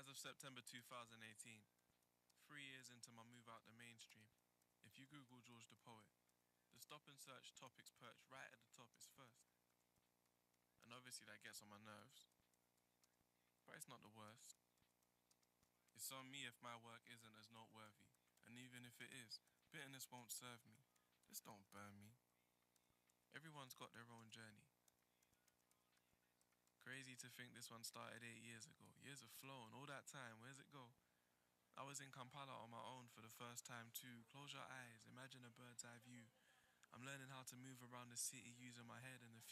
As of September 2018, 3 years into my move out the mainstream, if you Google George the Poet, the stop and search topics perched right at the top is first. And obviously that gets on my nerves, but it's not the worst. It's on me if my work isn't as noteworthy, and even if it is, bitterness won't serve me. This don't burn me. Everyone's got their own journey. Crazy to think this one started 8 years ago. Years have flown, all that time, where's it go? I was in Kampala on my own for the first time too. Close your eyes, imagine a bird's eye view. I'm learning how to move around the city using my head and the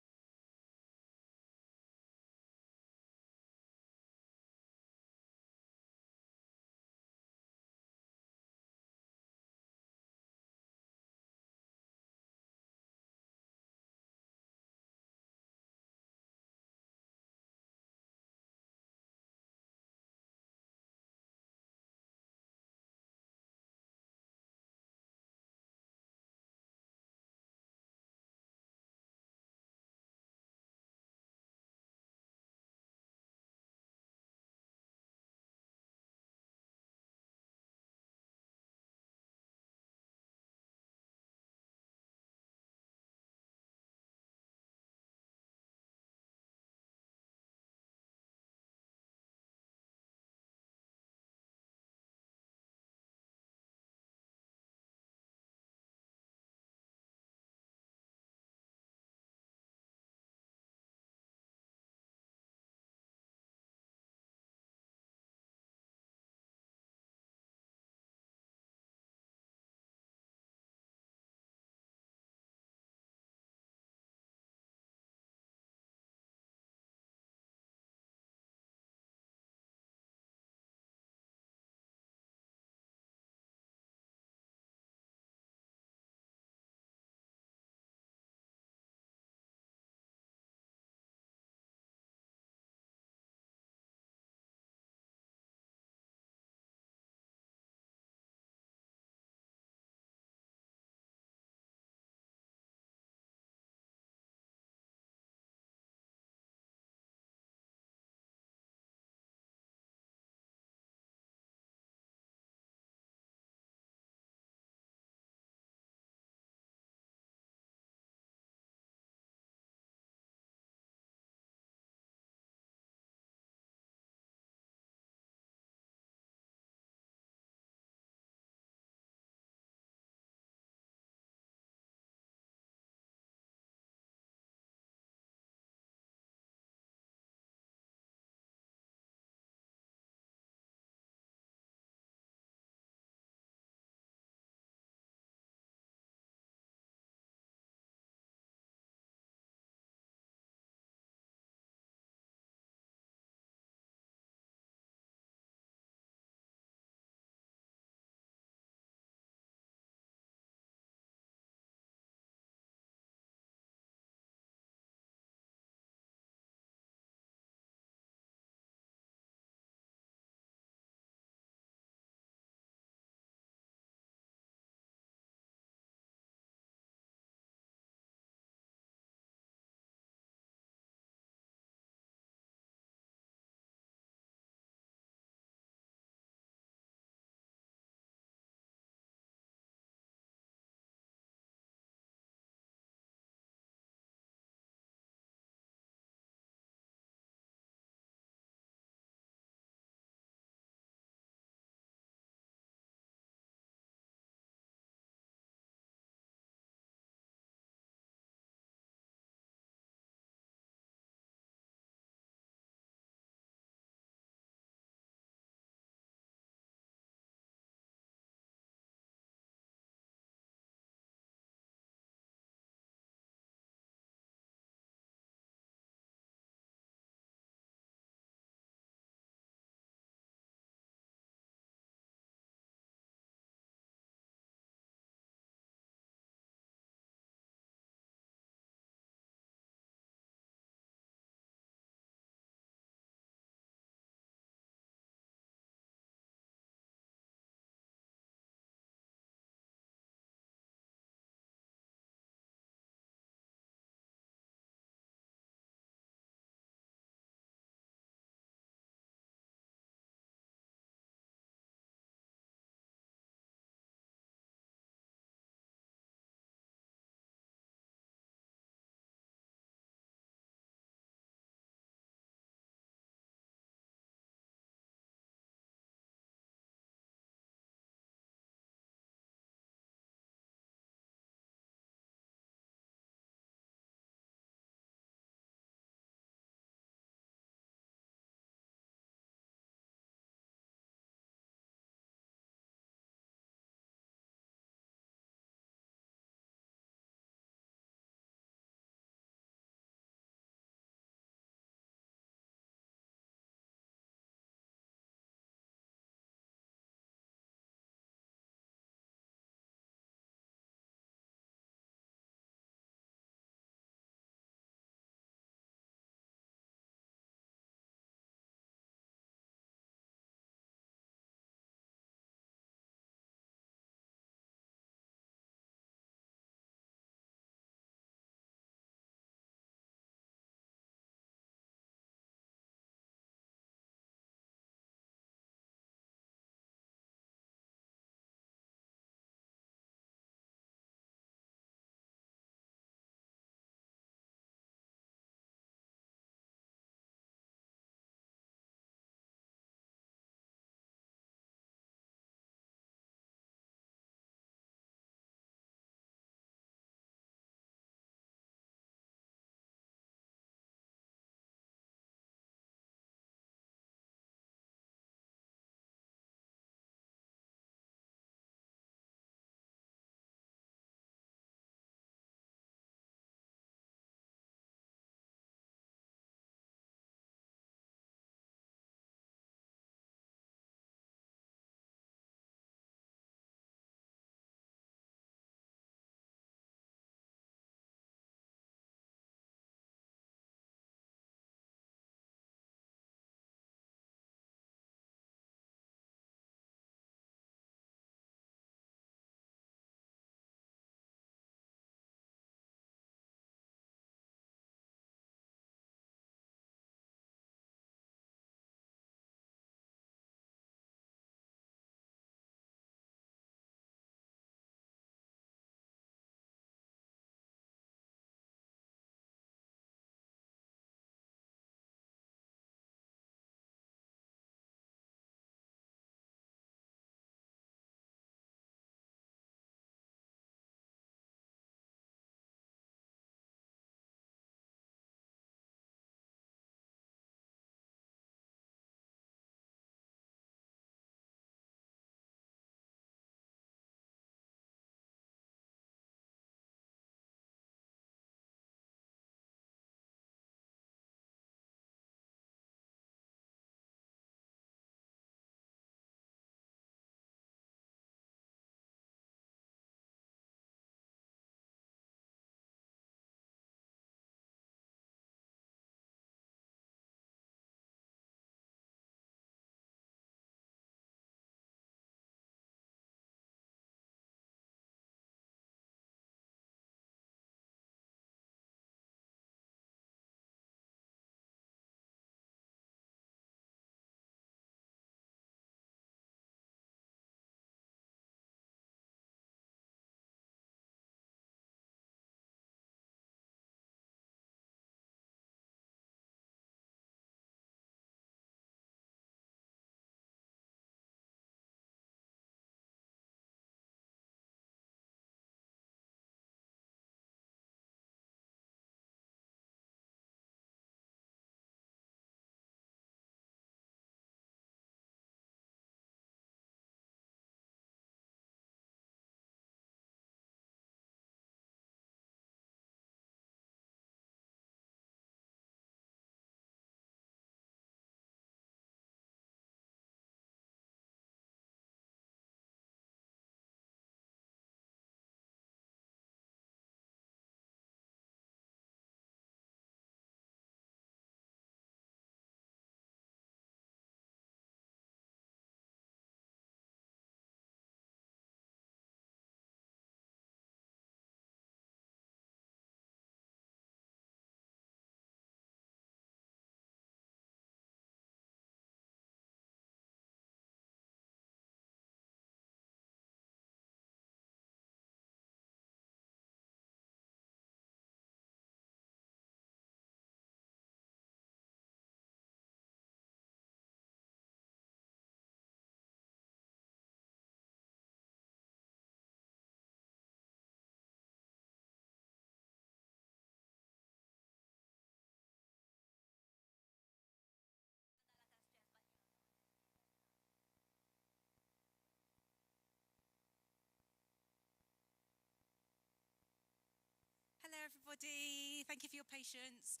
everybody. Thank you for your patience.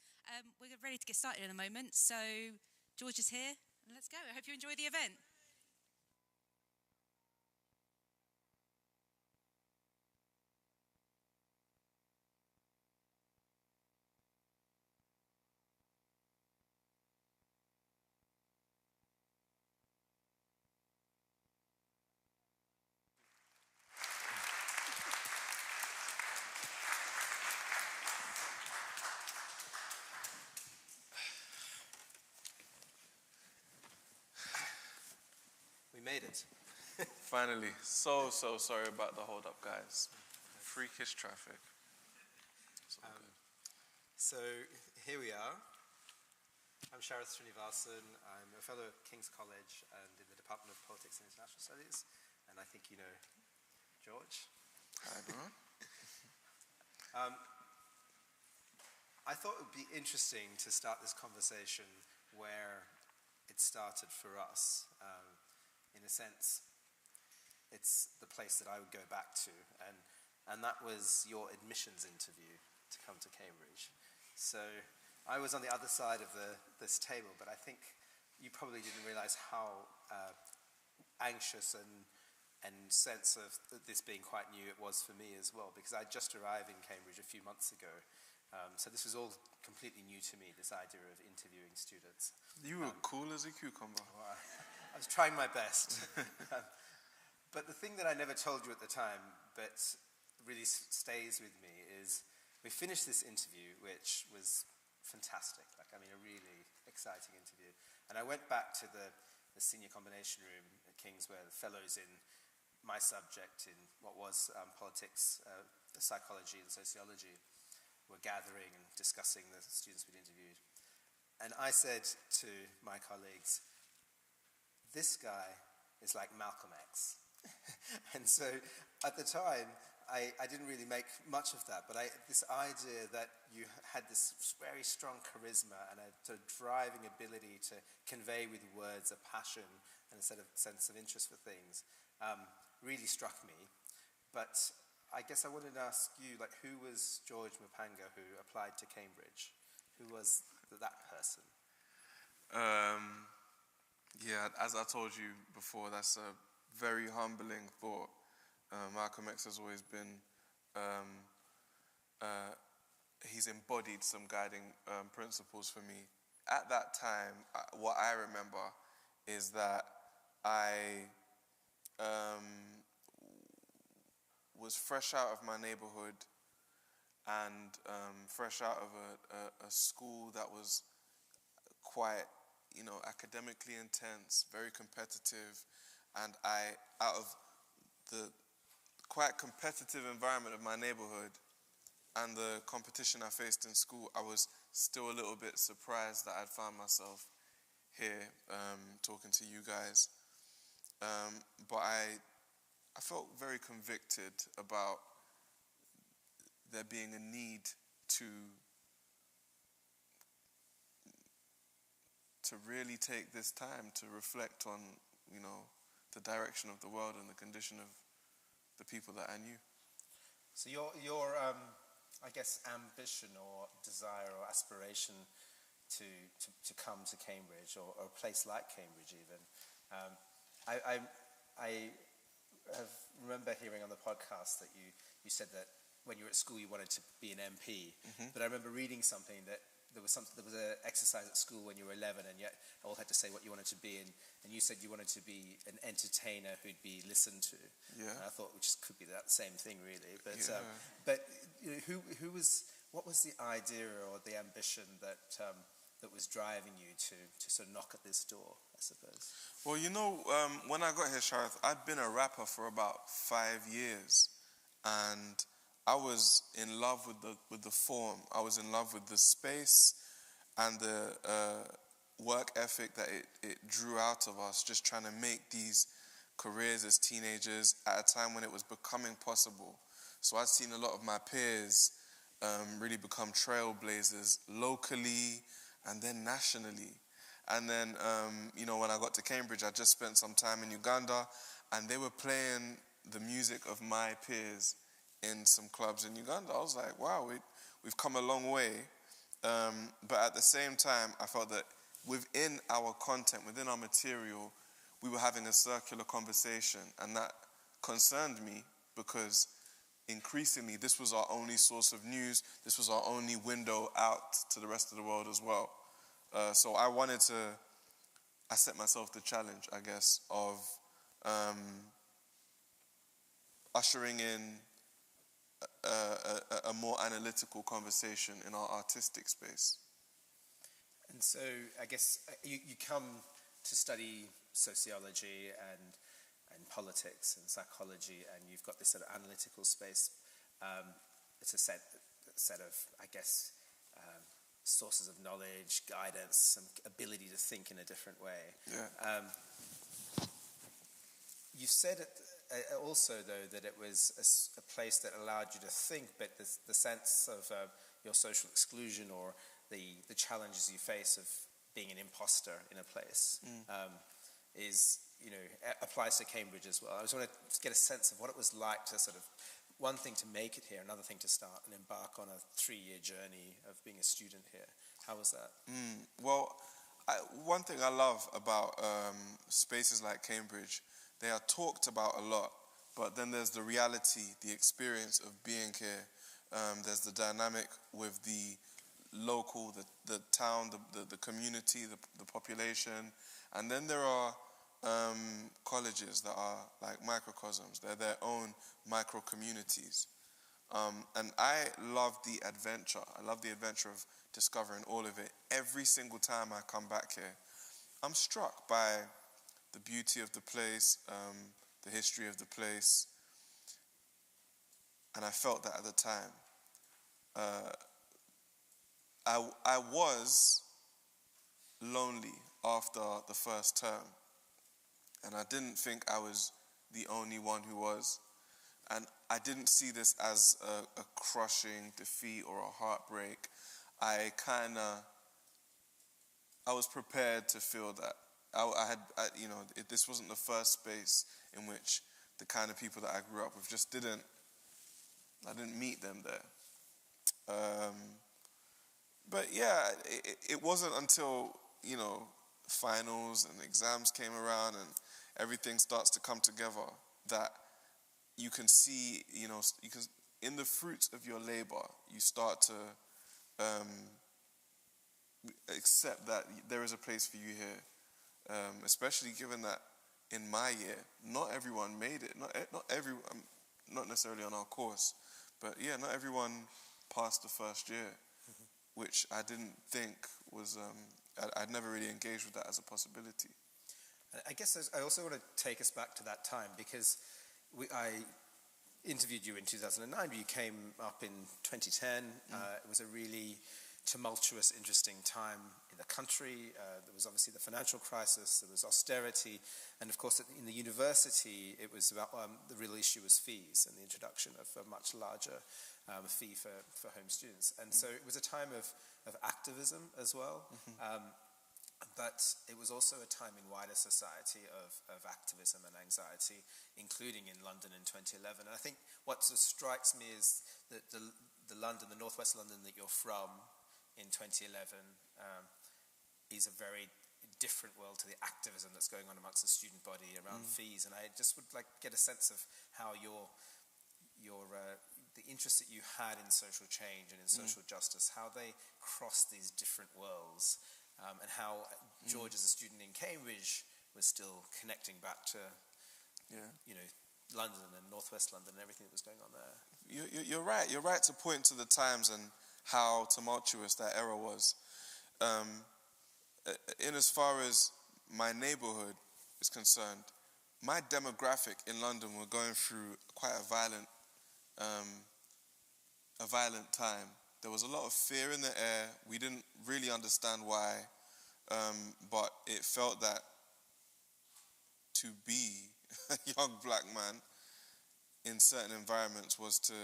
We're ready to get started in a moment. So George is here, and let's go. I hope you enjoy the event. We made it. Finally. So sorry about the hold up, guys. Freakish traffic. So here we are. I'm Sharath Srinivasan. I'm a fellow at King's College and in the Department of Politics and International Studies. And I think you know George. Hi, everyone. I thought it would be interesting to start this conversation where it started for us. In a sense, it's the place that I would go back to, and that was your admissions interview to come to Cambridge. So I was on the other side of this table, but I think you probably didn't realize how anxious and sense of this being quite new it was for me as well, because I just arrived in Cambridge a few months ago. So this was all completely new to me, this idea of interviewing students. You were cool as a cucumber. Well, I was trying my best. But the thing that I never told you at the time, but really stays with me, is we finished this interview, which was fantastic. A really exciting interview. And I went back to the senior combination room at King's, where the fellows in my subject, in what was politics, psychology and sociology, were gathering and discussing the students we'd interviewed. And I said to my colleagues, this guy is like Malcolm X. And so at the time, I didn't really make much of that, but this idea that you had this very strong charisma and a sort of driving ability to convey with words a passion and a sense of interest for things really struck me. But I guess I wanted to ask you, who was George Mapanga who applied to Cambridge? Who was that person? Yeah, as I told you before, that's a very humbling thought. Malcolm X has always been, he's embodied some guiding principles for me. At that time, what I remember is that I was fresh out of my neighborhood and fresh out of a school that was quite, academically intense, very competitive, and out of the quite competitive environment of my neighborhood and the competition I faced in school, I was still a little bit surprised that I'd found myself here talking to you guys. But I felt very convicted about there being a need to really take this time to reflect on, the direction of the world and the condition of the people that I knew. So your I guess, ambition or desire or aspiration to come to Cambridge or a place like Cambridge even, I remember hearing on the podcast that you said that when you were at school you wanted to be an MP, but I remember reading something that there was an exercise at school when you were 11 and yet all had to say what you wanted to be, and you said you wanted to be an entertainer who'd be listened to. Yeah. And I thought, which could be that same thing really, but what was the idea or the ambition that was driving you to sort of knock at this door, I suppose? Well, when I got here, Sharath, I'd been a rapper for about 5 years, and I was in love with the form. I was in love with the space and the work ethic that it drew out of us, just trying to make these careers as teenagers at a time when it was becoming possible. So I'd seen a lot of my peers really become trailblazers locally and then nationally. And then, when I got to Cambridge, I just spent some time in Uganda, and they were playing the music of my peers in some clubs in Uganda. I was like, wow, we've come a long way, but at the same time, I felt that within our content, within our material, we were having a circular conversation, and that concerned me because increasingly this was our only source of news, this was our only window out to the rest of the world as well. So I set myself the challenge, I guess, of ushering in a more analytical conversation in our artistic space. And so I guess you come to study sociology and politics and psychology, and you've got this sort of analytical space. It's a set of, I guess, sources of knowledge, guidance, some ability to think in a different way. Yeah. You've said also, though, that it was a place that allowed you to think, but the sense of your social exclusion or the challenges you face of being an imposter in a place is, applies to Cambridge as well. I just want to get a sense of what it was like to sort of, one thing to make it here, another thing to start and embark on a 3-year journey of being a student here. How was that? Well, one thing I love about spaces like Cambridge, they are talked about a lot, but then there's the reality, the experience of being here. There's the dynamic with the local, the town, the community, the population, and then there are colleges that are like microcosms. They're their own micro-communities. And I love the adventure. I love the adventure of discovering all of it. Every single time I come back here, I'm struck by the beauty of the place, the history of the place. And I felt that at the time. I was lonely after the first term. And I didn't think I was the only one who was. And I didn't see this as a crushing defeat or a heartbreak. I was prepared to feel that. This wasn't the first space in which the kind of people that I grew up with I didn't meet them there. But yeah, it wasn't until, finals and exams came around and everything starts to come together that you can see, in the fruits of your labor, you start to accept that there is a place for you here, especially given that in my year, not everyone made it. Not necessarily on our course, but yeah, not everyone passed the first year, which I didn't think was, I'd never really engaged with that as a possibility. I guess I also want to take us back to that time, because I interviewed you in 2009, but you came up in 2010. It was a really tumultuous, interesting time in the country. There was obviously the financial crisis, there was austerity, and of course in the university it was about, the real issue was fees and the introduction of a much larger fee for home students. And so it was a time of activism as well. But it was also a time in wider society of activism and anxiety, including in London in 2011. And I think what sort of strikes me is that the northwest London that you're from in 2011 is a very different world to the activism that's going on amongst the student body around fees. And I just would like to get a sense of how the interest that you had in social change and in social justice, how they crossed these different worlds. And how George, as a student in Cambridge, was still connecting back to, London and northwest London and everything that was going on there. You're right. You're right to point to the times and how tumultuous that era was. In as far as my neighborhood is concerned, my demographic in London were going through quite a violent time. There was a lot of fear in the air. We didn't really understand why, but it felt that to be a young black man in certain environments was to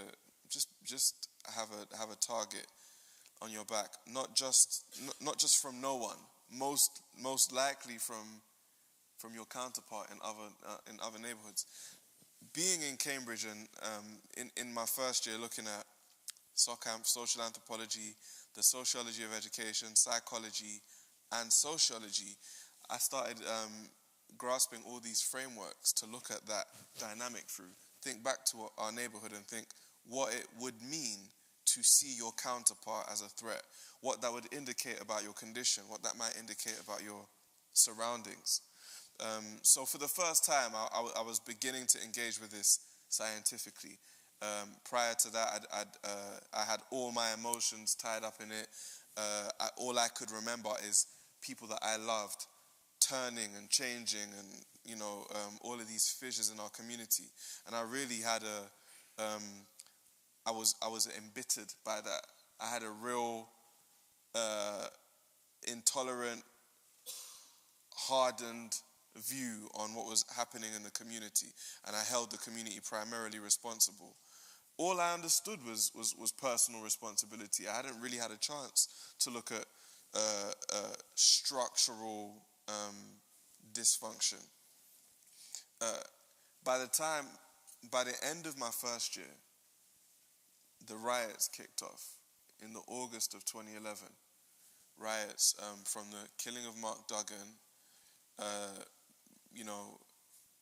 just have a target on your back, not just from no one, most likely from your counterpart in other neighborhoods. Being in Cambridge and in my first year, looking at SOCAMP, social anthropology, the sociology of education, psychology, and sociology, I started grasping all these frameworks to look at that dynamic through. Think back to our neighborhood and think what it would mean to see your counterpart as a threat, what that would indicate about your condition, what that might indicate about your surroundings. So for the first time, I was beginning to engage with this scientifically. Prior to that, I had all my emotions tied up in it. All I could remember is people that I loved turning and changing, and all of these fissures in our community. And I really had I was embittered by that. I had a real intolerant, hardened view on what was happening in the community, and I held the community primarily responsible. All I understood was personal responsibility. I hadn't really had a chance to look at structural dysfunction. By the end of my first year, the riots kicked off in the August of 2011. Riots from the killing of Mark Duggan,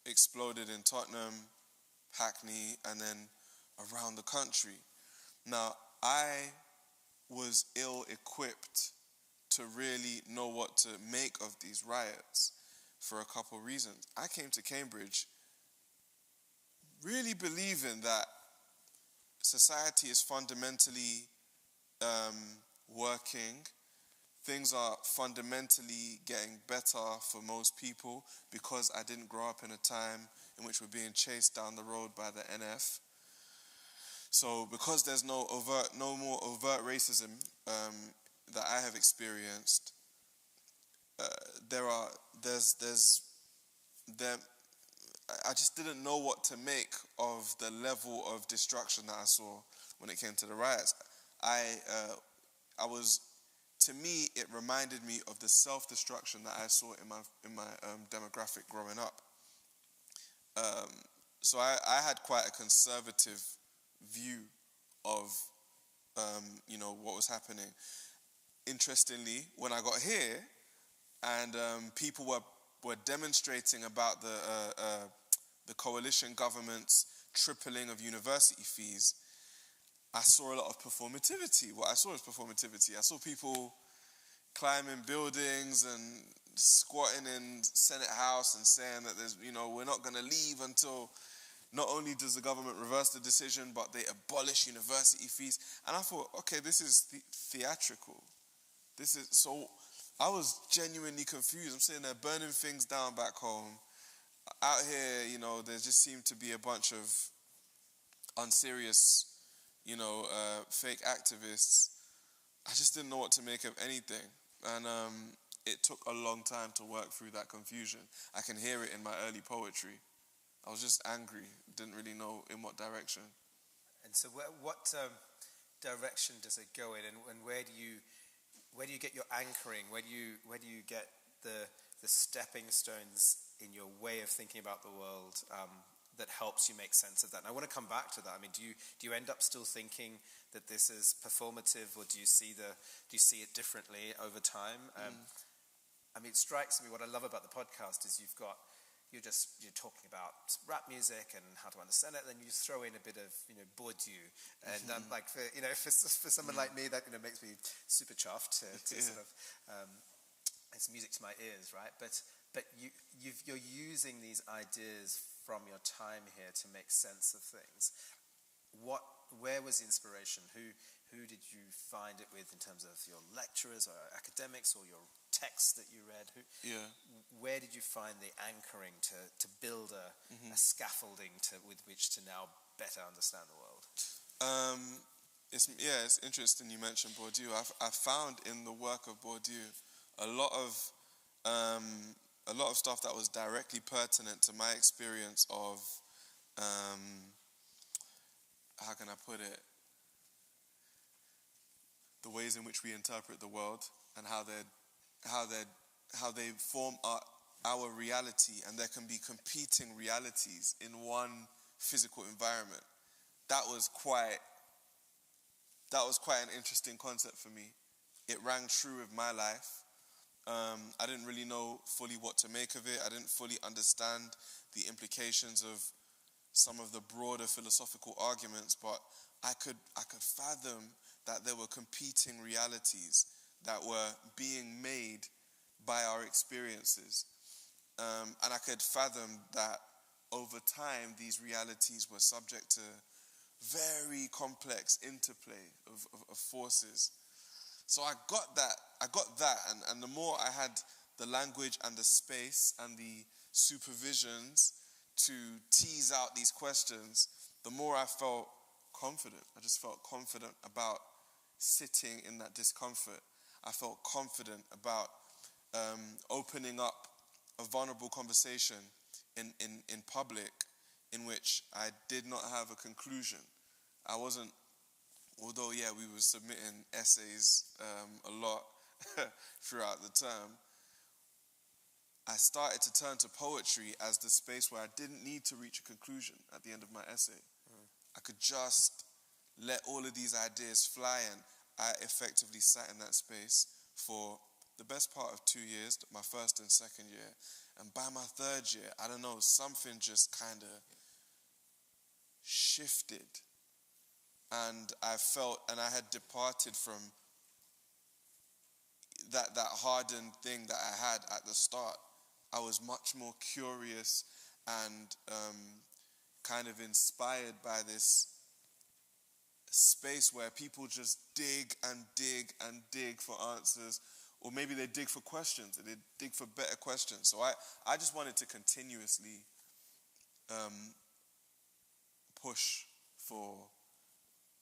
exploded in Tottenham, Hackney, and then around the country. Now, I was ill-equipped to really know what to make of these riots for a couple reasons. I came to Cambridge really believing that society is fundamentally working. Things are fundamentally getting better for most people because I didn't grow up in a time in which we're being chased down the road by the NF. So because there's no more overt racism that I have experienced, I just didn't know what to make of the level of destruction that I saw when it came to the riots. To me, it reminded me of the self-destruction that I saw in my demographic growing up. So I had quite a conservative view of what was happening. Interestingly, when I got here, and people were demonstrating about the coalition government's tripling of university fees, I saw a lot of performativity. What I saw was performativity. I saw people climbing buildings and squatting in Senate House and saying that we're not going to leave until not only does the government reverse the decision, but they abolish university fees. And I thought, okay, this is theatrical. So I was genuinely confused. I'm sitting there burning things down back home. Out here, there just seemed to be a bunch of unserious, fake activists. I just didn't know what to make of anything. And it took a long time to work through that confusion. I can hear it in my early poetry. I was just angry, didn't really know in what direction. And so what direction does it go in, and where do you get your anchoring? Where do you get the stepping stones in your way of thinking about the world that helps you make sense of that? And I want to come back to that. I mean, do you end up still thinking that this is performative, or do you see it differently over time? I mean, it strikes me, what I love about the podcast is you're talking about rap music and how to understand it, and then you throw in a bit of Bourdieu, and for someone like me, that makes me super chuffed to sort of it's music to my ears, right? But you're using these ideas from your time here to make sense of things. Where was inspiration? Who did you find it with in terms of your lecturers or academics or your texts that you read? Where did you find the anchoring to build a scaffolding with which to now better understand the world? It's interesting you mentioned Bourdieu. I found in the work of Bourdieu a lot of stuff that was directly pertinent to my experience of how can I put it? The ways in which we interpret the world and how they form our reality, and there can be competing realities in one physical environment. That was quite that was quite an interesting concept for me. It rang true with my life. I didn't really know fully what to make of it. I didn't fully understand the implications of some of the broader philosophical arguments, but I could fathom that there were competing realities that were being made by our experiences. And I could fathom that over time, these realities were subject to very complex interplay of forces. So I got that, and the more I had the language and the space and the supervisions to tease out these questions, the more I felt confident. I just felt confident about sitting in that discomfort. I felt confident about opening up a vulnerable conversation in public in which I did not have a conclusion. I wasn't, although, yeah, we were submitting essays a lot throughout the term, I started to turn to poetry as the space where I didn't need to reach a conclusion at the end of my essay. I could just let all of these ideas fly, and I effectively sat in that space for the best part of 2 years, my first and second year. And by my third year, I don't know, something just kind of shifted. And I felt, and I had departed from that hardened thing that I had at the start. I was much more curious and kind of inspired by this space where people just dig and dig and dig for answers, or maybe they dig for questions, and they dig for better questions. So I just wanted to continuously push for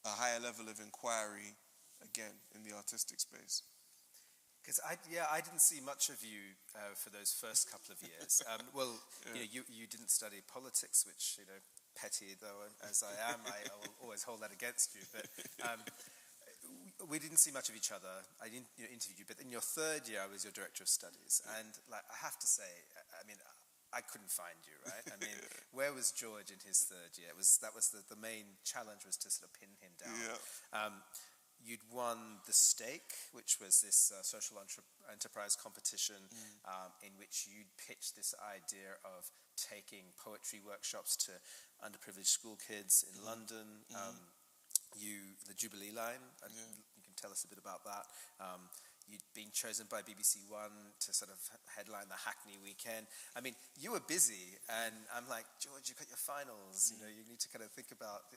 a higher level of inquiry, again, in the artistic space. Because I didn't see much of you for those first couple of years. You didn't study politics, which, petty though as I am, I will always hold that against you. But we didn't see much of each other. I didn't interview you, but in your third year, I was your director of studies, and I have to say, I couldn't find you, right? Where was George in his third year? That was the main challenge, was to sort of pin him down. Yeah. You'd won the Stake, which was this social enterprise competition in which you'd pitched this idea of taking poetry workshops to underprivileged school kids in London. The Jubilee Line, you can tell us a bit about that. You'd been chosen by BBC One to sort of headline the Hackney weekend. You were busy, and I'm like, George, you've got your finals. You need to kind of think about.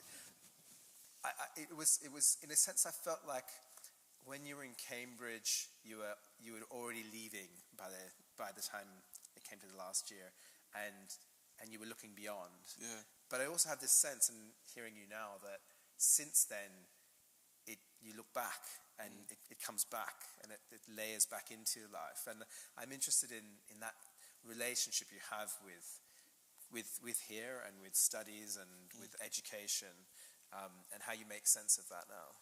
It was in a sense, I felt like when you were in Cambridge, you were already leaving by the time it came to the last year, and you were looking beyond. Yeah. But I also have this sense, in hearing you now, that since then, you look back and it comes back and it layers back into your life. And I'm interested in that relationship you have with here and with studies and with education, and how you make sense of that now.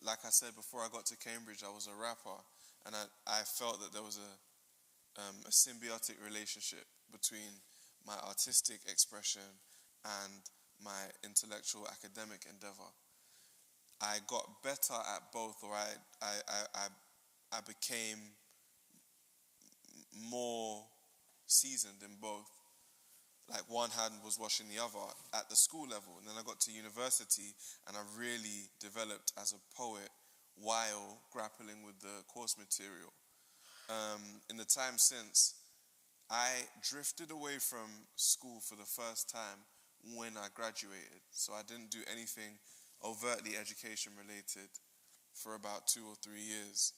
Like I said, before I got to Cambridge, I was a rapper, and I felt that there was a symbiotic relationship between my artistic expression and my intellectual academic endeavor. I got better at both, or I became more seasoned in both. Like one hand was washing the other at the school level, and then I got to university and I really developed as a poet while grappling with the course material. In the time since, I drifted away from school for the first time when I graduated. So I didn't do anything overtly education related for about 2 or 3 years.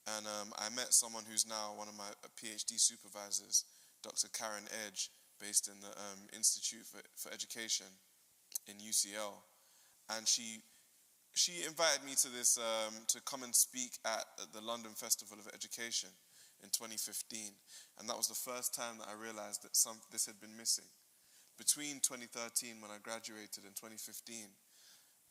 And I met someone who's now one of my PhD supervisors, Dr. Karen Edge, based in the Institute for Education in UCL. And she invited me to this, to come and speak at the London Festival of Education in 2015. And that was the first time that I realized that this had been missing. Between 2013, when I graduated, and 2015,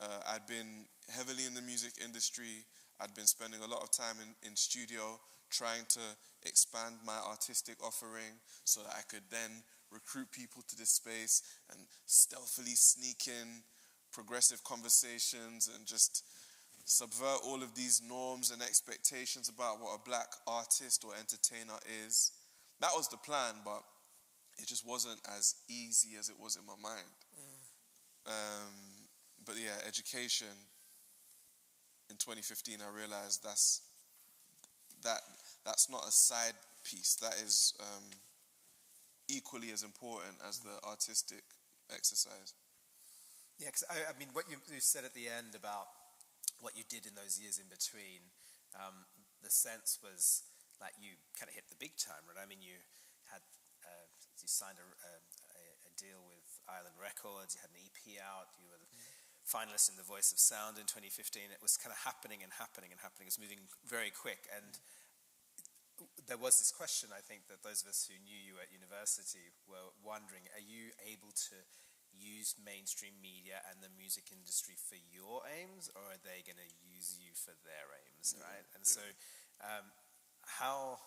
I'd been heavily in the music industry. I'd been spending a lot of time in studio trying to expand my artistic offering so that I could then recruit people to this space and stealthily sneak in progressive conversations and just subvert all of these norms and expectations about what a black artist or entertainer is. That was the plan, but it just wasn't as easy as it was in my mind. But yeah, education. In 2015, I realized that's not a side piece. That is equally as important as the artistic exercise. Yeah, because I mean, what you said at the end about what you did in those years in between, the sense was like you kind of hit the big time, right? I mean, you had you signed a deal with Island Records, you had an EP out, you were the finalist in The Voice of Sound in 2015. It was kind of happening and happening and happening. It was moving very quick, and there was this question, I think, that those of us who knew you at university were wondering, are you able to use mainstream media and the music industry for your aims, or are they going to use you for their aims, right? And so how,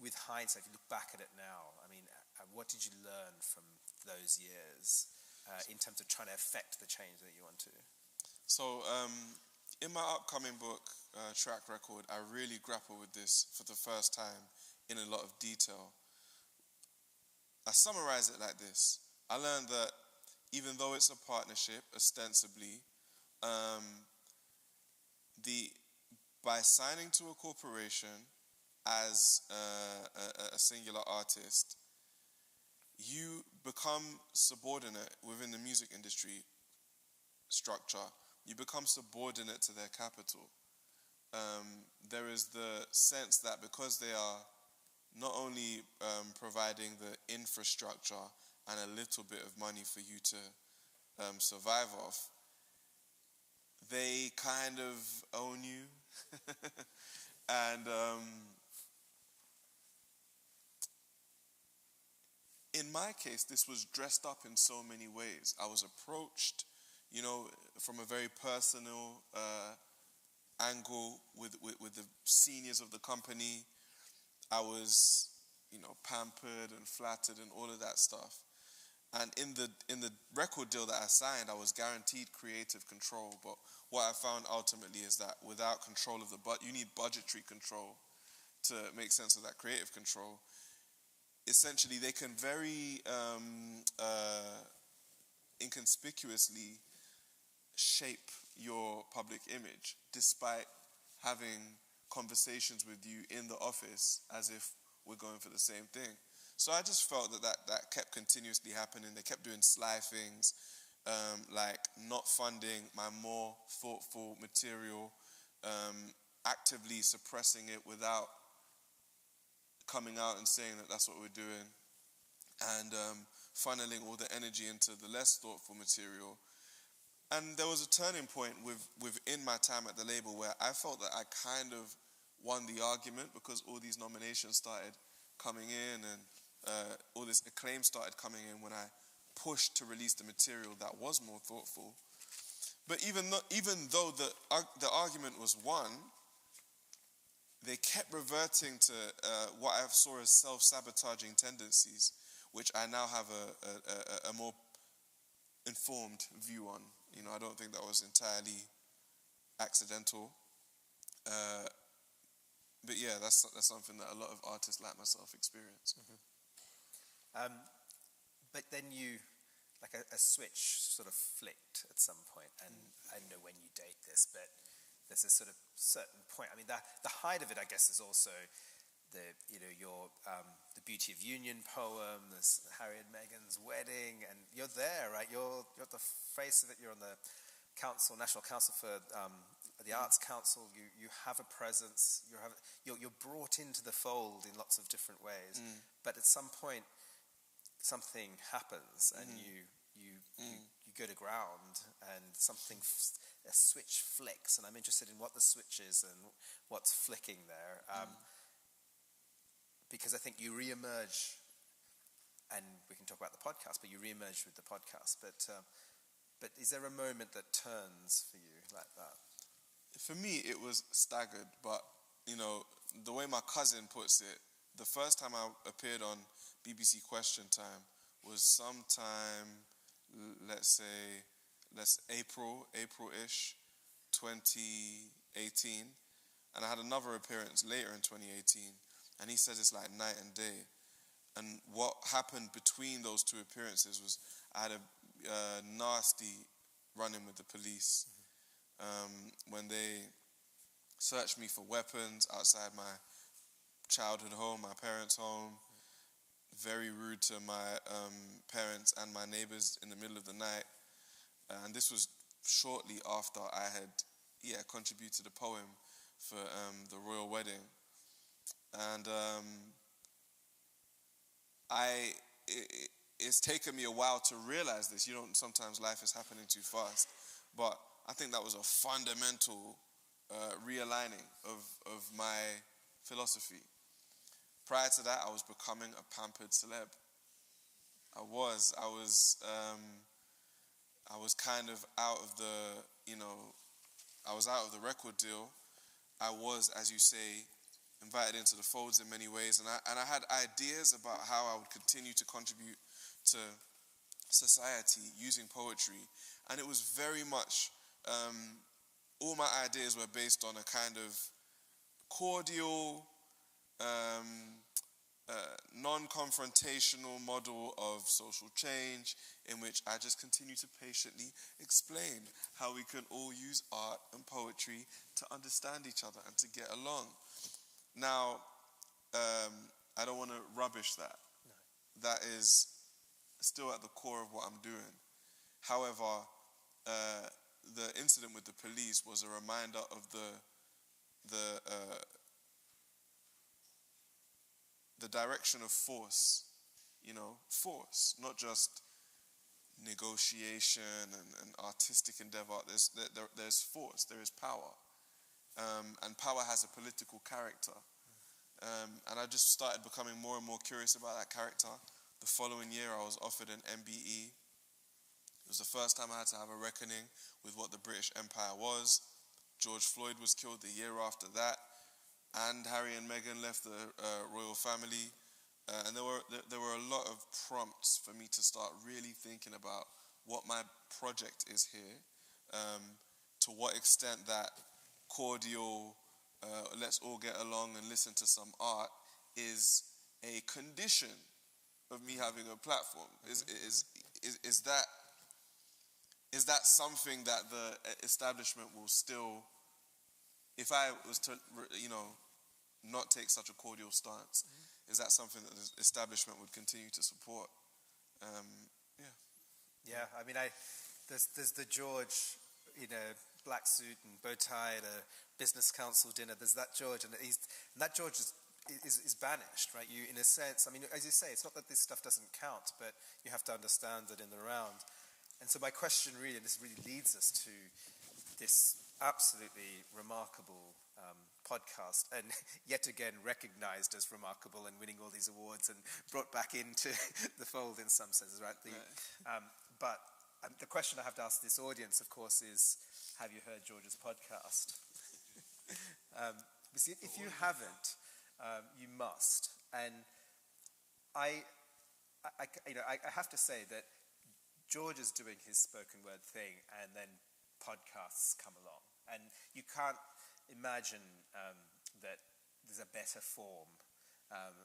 with hindsight, if you look back at it now, I mean, what did you learn from those years in terms of trying to affect the change that you want to? So in my upcoming book, Track Record, I really grapple with this for the first time in a lot of detail. I summarize it like this. I learned that even though it's a partnership, ostensibly, by signing to a corporation as a singular artist, you become subordinate within the music industry structure. You become subordinate to their capital. There is the sense that because they are not only providing the infrastructure and a little bit of money for you to survive off, they kind of own you. And in my case, this was dressed up in so many ways. I was approached, from a very personal angle with the seniors of the company. I was, pampered and flattered and all of that stuff. And in the record deal that I signed, I was guaranteed creative control. But what I found ultimately is that without control of you need budgetary control to make sense of that creative control. Essentially, they can very inconspicuously shape your public image, despite having conversations with you in the office as if we're going for the same thing. So I just felt that kept continuously happening. They kept doing sly things, like not funding my more thoughtful material, actively suppressing it without coming out and saying that that's what we're doing, and funneling all the energy into the less thoughtful material. And there was a turning point within my time at the label where I felt that I kind of won the argument, because all these nominations started coming in and all this acclaim started coming in when I pushed to release the material that was more thoughtful. But even though the argument was won, they kept reverting to what I saw as self-sabotaging tendencies, which I now have a more informed view on. I don't think that was entirely accidental. But yeah, that's something that a lot of artists like myself experience. Mm-hmm. But then a switch sort of flicked at some point, and I don't know when you date this, but there's a sort of certain point. I mean, the height of it, I guess, is also the Beauty of Union poem. There's Harry and Meghan's wedding, and you're there, right? You're at the face of it. You're on the National Council for the Arts Council. You have a presence. You're brought into the fold in lots of different ways. But at some point, something happens, and you go to ground, and a switch flicks, and I'm interested in what the switch is and what's flicking there, because I think you re-emerge, and we can talk about the podcast, but you re-emerge with the podcast. But is there a moment that turns for you like that? For me, it was staggered, but the way my cousin puts it, the first time I appeared on BBC Question Time was sometime, let's say, April-ish 2018. And I had another appearance later in 2018. And he says it's like night and day. And what happened between those two appearances was I had a nasty run-in with the police when they searched me for weapons outside my childhood home, my parents' home. Very rude to my parents and my neighbors in the middle of the night. And this was shortly after I had contributed a poem for the royal wedding. And it's taken me a while to realize this. Sometimes life is happening too fast. But I think that was a fundamental realigning of my philosophy. Prior to that, I was becoming a pampered celeb. I was kind of out of the, I was out of the record deal. I was, as you say, invited into the folds in many ways, and I had ideas about how I would continue to contribute to society using poetry, and it was very much, all my ideas were based on a kind of cordial, non-confrontational model of social change in which I just continue to patiently explain how we can all use art and poetry to understand each other and to get along. Now, I don't want to rubbish that. No. That is still at the core of what I'm doing. However, the incident with the police was a reminder of the direction of force, force, not just negotiation and artistic endeavor. There's force, there is power. And power has a political character. And I just started becoming more and more curious about that character. The following year, I was offered an MBE. It was the first time I had to have a reckoning with what the British Empire was. George Floyd was killed the year after that. And Harry and Meghan left the royal family. And there were a lot of prompts for me to start really thinking about what my project is here, to what extent that cordial, let's all get along and listen to some art is a condition of me having a platform. Is that something that the establishment will still, if I was to, not take such a cordial stance, is that something that the establishment would continue to support? Yeah, I mean, there's the George, black suit and bow tie at a business council dinner. There's that George, and that George is banished, right? You, in a sense, I mean, as you say, it's not that this stuff doesn't count, but you have to understand that in the round. And so my question really, and this really leads us to this absolutely remarkable podcast, and yet again recognized as remarkable and winning all these awards and brought back into the fold in some senses, right? But the question I have to ask this audience, of course, is, have you heard George's podcast? If you haven't, you must. And I have to say that George is doing his spoken word thing, and then podcasts come along. And you can't imagine that there's a better form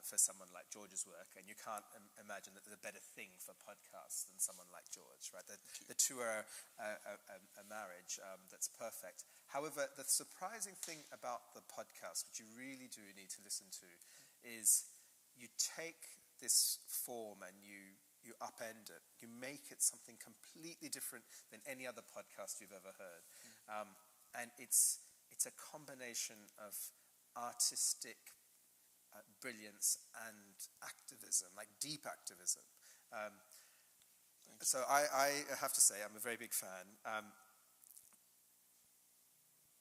for someone like George's work, and you can't imagine that there's a better thing for podcasts than someone like George, right? The two are a marriage that's perfect. However, the surprising thing about the podcast, which you really do need to listen to, is you take this form and you upend it. You make it something completely different than any other podcast you've ever heard. And it's a combination of artistic brilliance and activism, like deep activism. So I have to say I'm a very big fan.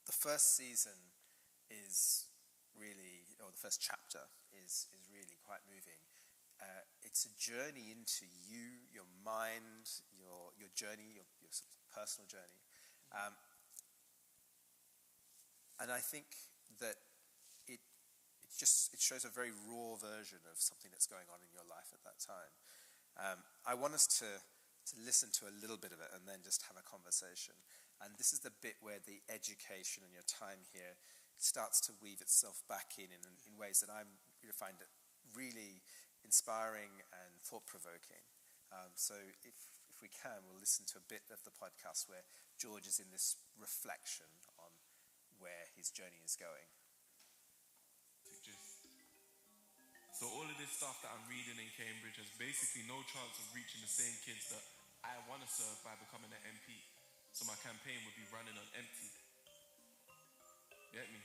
The first season is really, or the first chapter is really quite moving. It's a journey into you, your mind, your journey, your sort of personal journey. And I think that it shows a very raw version of something that's going on in your life at that time. I want us to listen to a little bit of it and then just have a conversation. And this is the bit where the education and your time here starts to weave itself back in ways that I find it really inspiring and thought-provoking. So if we can, we'll listen to a bit of the podcast where George is in this reflection on where his journey is going. So all of this stuff that I'm reading in Cambridge has basically no chance of reaching the same kids that I want to serve by becoming an MP. So my campaign would be running on empty. Get me?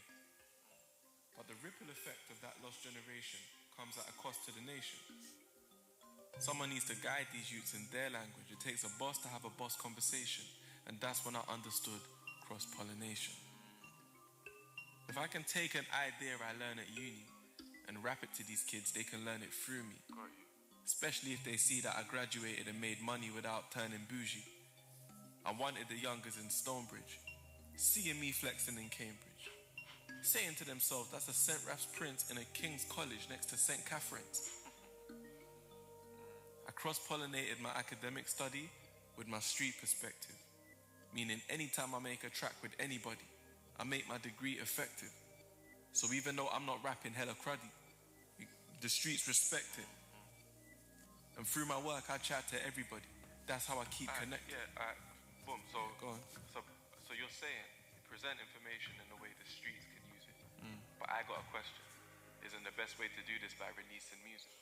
But the ripple effect of that lost generation comes at a cost to the nation. Someone needs to guide these youths in their language. It takes a boss to have a boss conversation. And that's when I understood cross-pollination. If I can take an idea I learn at uni and wrap it to these kids, they can learn it through me. Especially if they see that I graduated and made money without turning bougie. I wanted the youngers in Stonebridge, seeing me flexing in Cambridge, saying to themselves, that's a St. Raph's Prince in a King's College next to St. Catherine's. I cross-pollinated my academic study with my street perspective, meaning anytime I make a track with anybody, I make my degree effective. So even though I'm not rapping hella cruddy, the streets respect it. And through my work, I chat to everybody. That's how I keep connected. Boom. So, Go on. So you're saying present information in the way the streets can use it. But I got a question. Isn't the best way to do this by releasing music?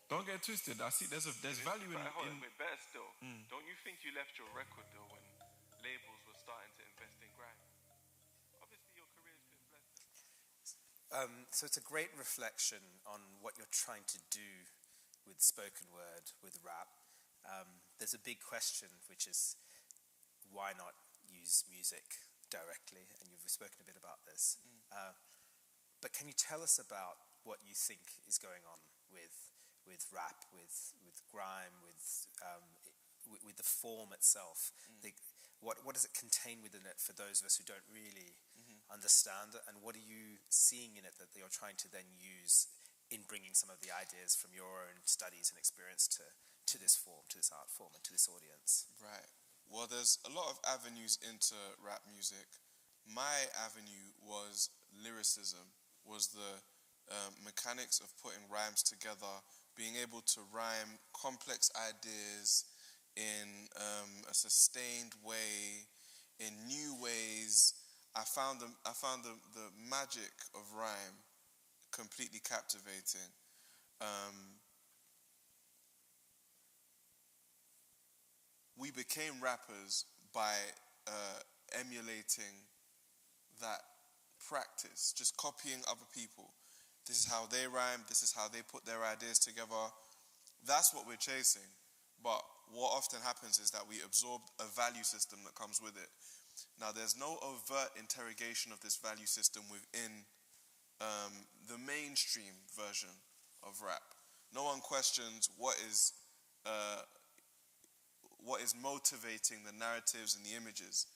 Don't get twisted. I see there's value in... Wait, better still. Don't you think you left your record though when labels were starting to invest in grime? Obviously your career's been blessed. So it's a great reflection on what you're trying to do with spoken word, with rap. There's a big question, which is why not use music directly? And you've spoken a bit about this. But can you tell us about what you think is going on with rap, with grime, with the form itself? What does it contain within it for those of us who don't really understand it? And what are you seeing in it that you're trying to then use in bringing some of the ideas from your own studies and experience to this form, to this art form, and to this audience? Right. Well, there's a lot of avenues into rap music. My avenue was lyricism, was the mechanics of putting rhymes together, being able to rhyme complex ideas in a sustained way, in new ways. I found the magic of rhyme completely captivating. We became rappers by emulating that practice, just copying other people. This is how they rhyme, this is how they put their ideas together. That's what we're chasing. But what often happens is that we absorb a value system that comes with it. Now, there's no overt interrogation of this value system within the mainstream version of rap. No one questions what is motivating the narratives and the images.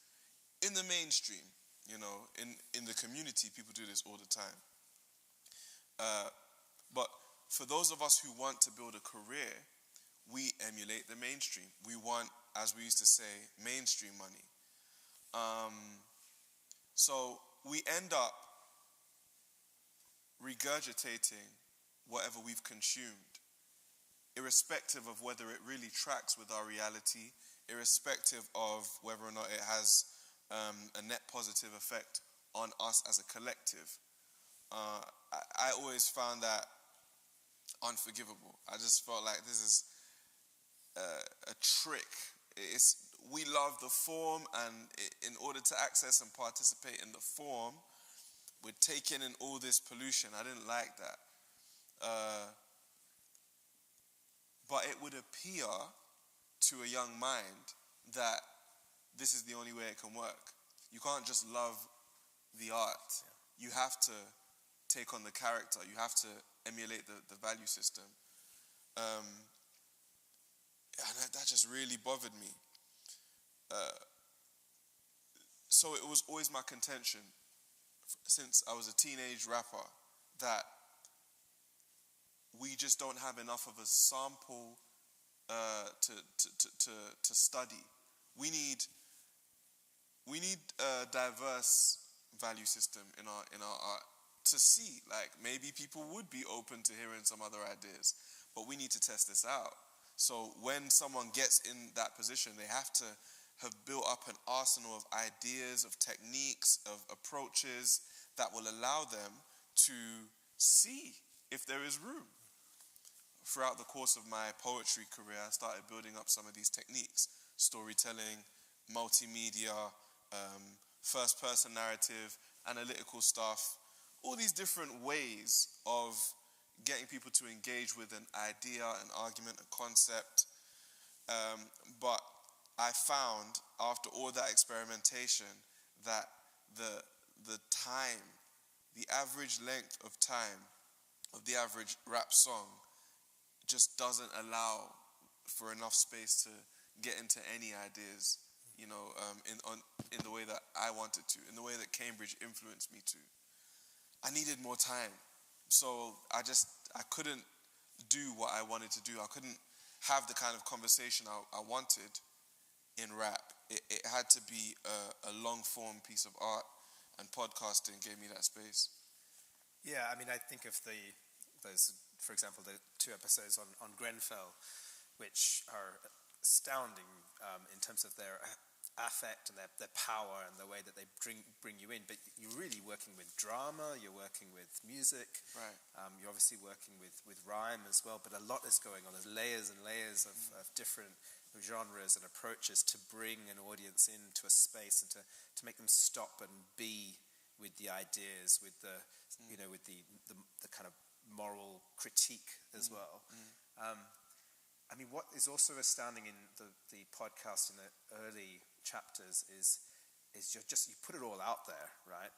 In the mainstream, in the community, people do this all the time. But for those of us who want to build a career, we emulate the mainstream. We want, as we used to say, mainstream money. So we end up regurgitating whatever we've consumed, irrespective of whether it really tracks with our reality, irrespective of whether or not it has a net positive effect on us as a collective. I always found that unforgivable. I just felt like this is a trick. We love the form, and in order to access and participate in the form, we're taking in all this pollution. I didn't like that. But it would appear to a young mind that this is the only way it can work. You can't just love the art. You have to take on the character. You have to emulate the value system. And that just really bothered me. So it was always my contention, since I was a teenage rapper, that we just don't have enough of a sample to study. We need a diverse value system in our art to see, like, maybe people would be open to hearing some other ideas, but we need to test this out. So when someone gets in that position, they have to have built up an arsenal of ideas, of techniques, of approaches that will allow them to see if there is room. Throughout the course of my poetry career, I started building up some of these techniques: storytelling, multimedia, first-person narrative, analytical stuff, all these different ways of getting people to engage with an idea, an argument, a concept. But I found, after all that experimentation, that the time, the average length of time of the average rap song just doesn't allow for enough space to get into any ideas, in the way that I wanted to, in the way that Cambridge influenced me to. I needed more time. So I couldn't do what I wanted to do. I couldn't have the kind of conversation I wanted in rap. It had to be a long-form piece of art, and podcasting gave me that space. Yeah, I mean, I think of those, for example, the 2 episodes on Grenfell, which are astounding in terms of their affect and their power and the way that they bring you in. But you're really working with drama, you're working with music, right. You're obviously working with rhyme as well, but a lot is going on. There's layers and layers of different genres and approaches to bring an audience into a space and to make them stop and be with the ideas, with the with the kind of moral critique as well. I mean, what is also astounding in the podcast in the early chapters is you put it all out there, right?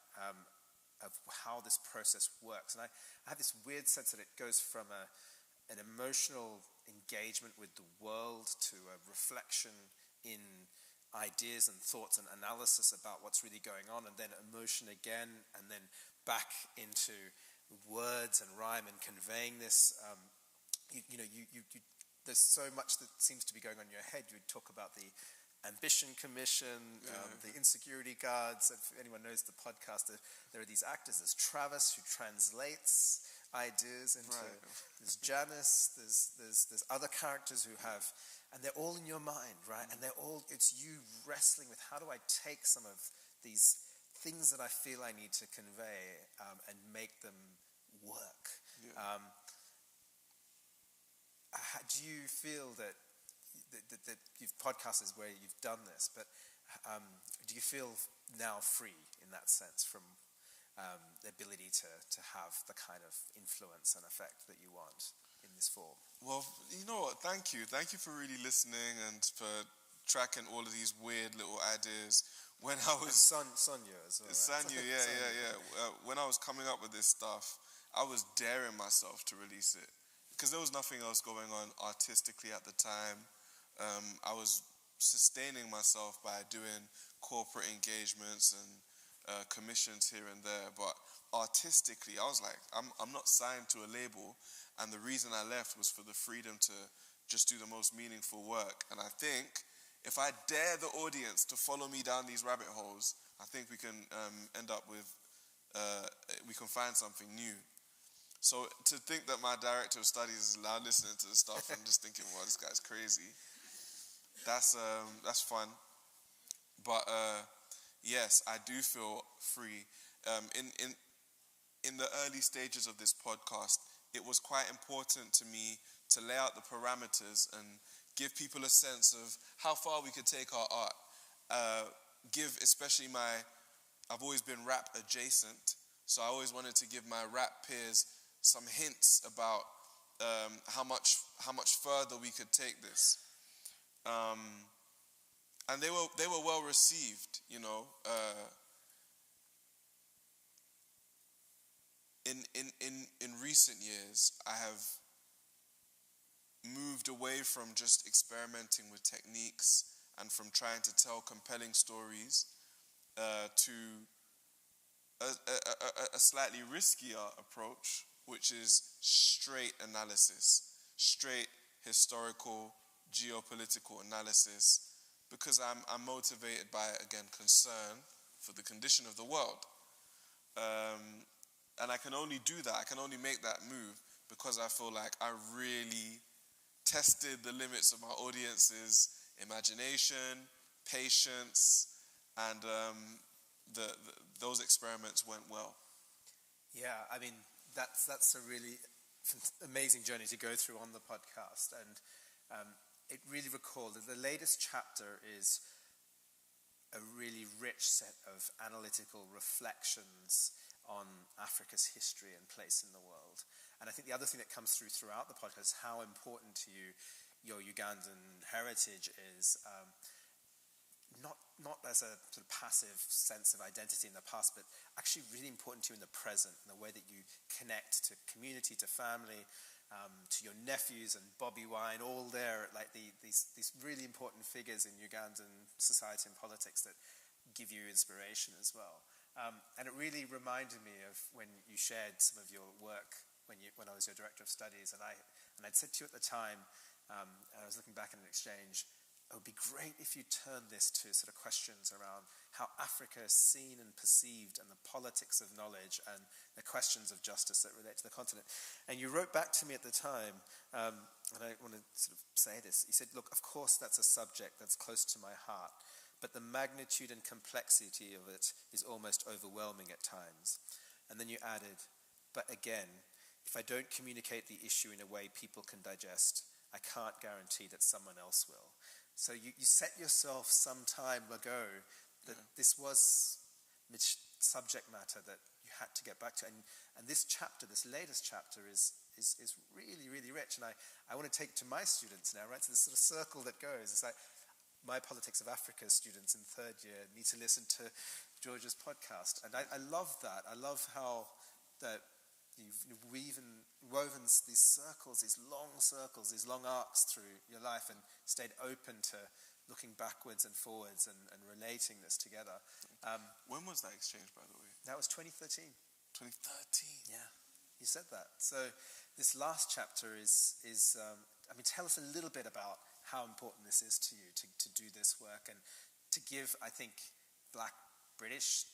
Of how this process works, and I have this weird sense that it goes from an emotional engagement with the world to a reflection in ideas and thoughts and analysis about what's really going on, and then emotion again, and then back into words and rhyme and conveying this. There's so much that seems to be going on in your head. You would talk about the Ambition Commission, the Insecurity Guards. If anyone knows the podcast, there are these actors. There's Travis, who translates ideas into. Right. There's Janice. There's other characters who have, and they're all in your mind, right? And it's you wrestling with, how do I take some of these things that I feel I need to convey and make them work? Yeah. Do you feel that you've podcasted where you've done this, but do you feel now free in that sense from the ability to have the kind of influence and effect that you want in this form? Well, you know what, thank you for really listening and for tracking all of these weird little ideas. When I was... Sonia as well, right? Sonia, yeah. When I was coming up with this stuff, I was daring myself to release it, because there was nothing else going on artistically at the time. I was sustaining myself by doing corporate engagements and commissions here and there, but artistically, I was like, I'm not signed to a label, and the reason I left was for the freedom to just do the most meaningful work. And I think if I dare the audience to follow me down these rabbit holes, I think we can end up with, we can find something new. So to think that my director of studies is now listening to the stuff and just thinking, well, this guy's crazy, that's fun. But yes, I do feel free. In the early stages of this podcast, it was quite important to me to lay out the parameters and give people a sense of how far we could take our art. Especially I've always been rap adjacent, so I always wanted to give my rap peers some hints about how much further we could take this, and they were well received. In recent years, I have moved away from just experimenting with techniques and from trying to tell compelling stories to a slightly riskier approach, which is straight analysis, straight historical geopolitical analysis because I'm motivated by, again, concern for the condition of the world. And I can only do that, I can only make that move because I feel like I really tested the limits of my audience's imagination, patience, and those experiments went well. Yeah, I mean, that's a really amazing journey to go through on the podcast. And it really recalled that the latest chapter is a really rich set of analytical reflections on Africa's history and place in the world. And I think the other thing that comes throughout the podcast is how important to you your Ugandan heritage is, not as a sort of passive sense of identity in the past, but actually really important to you in the present, in the way that you connect to community, to family, to your nephews and Bobby Wine, all there, like these really important figures in Ugandan society and politics that give you inspiration as well. And it really reminded me of when you shared some of your work when I was your director of studies, and I'd said to you at the time, and I was looking back in an exchange, it would be great if you turned this to sort of questions around how Africa is seen and perceived and the politics of knowledge and the questions of justice that relate to the continent. And you wrote back to me at the time, and I want to sort of say this, you said, look, of course that's a subject that's close to my heart, but the magnitude and complexity of it is almost overwhelming at times. And then you added, but again, if I don't communicate the issue in a way people can digest, I can't guarantee that someone else will. So you set yourself some time ago that this was subject matter that you had to get back to. And this chapter, this latest chapter, is really, really rich. And I want to take to my students now, right? So this sort of circle that goes. It's like my Politics of Africa students in third year need to listen to George's podcast. And I love that. I love how that you've woven these circles, these long arcs through your life and stayed open to looking backwards and forwards and relating this together. When was that exchange, by the way? That was 2013. 2013? Yeah, you said that. So this last chapter is tell us a little bit about how important this is to you to do this work and to give, I think, Black British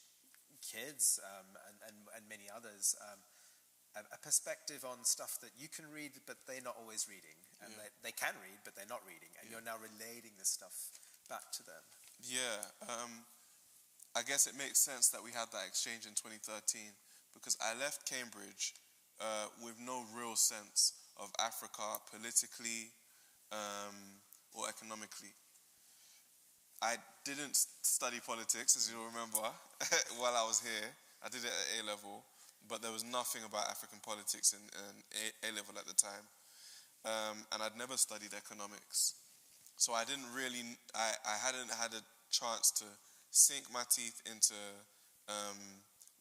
kids and many others a perspective on stuff that you can read, but they're not always reading. And they can read, but they're not reading. And you're now relating this stuff back to them. Yeah. I guess it makes sense that we had that exchange in 2013 because I left Cambridge with no real sense of Africa politically or economically. I didn't study politics, as you'll remember, while I was here. I did it at A-level. But there was nothing about African politics in A-level at the time. And I'd never studied economics. So I hadn't had a chance to sink my teeth into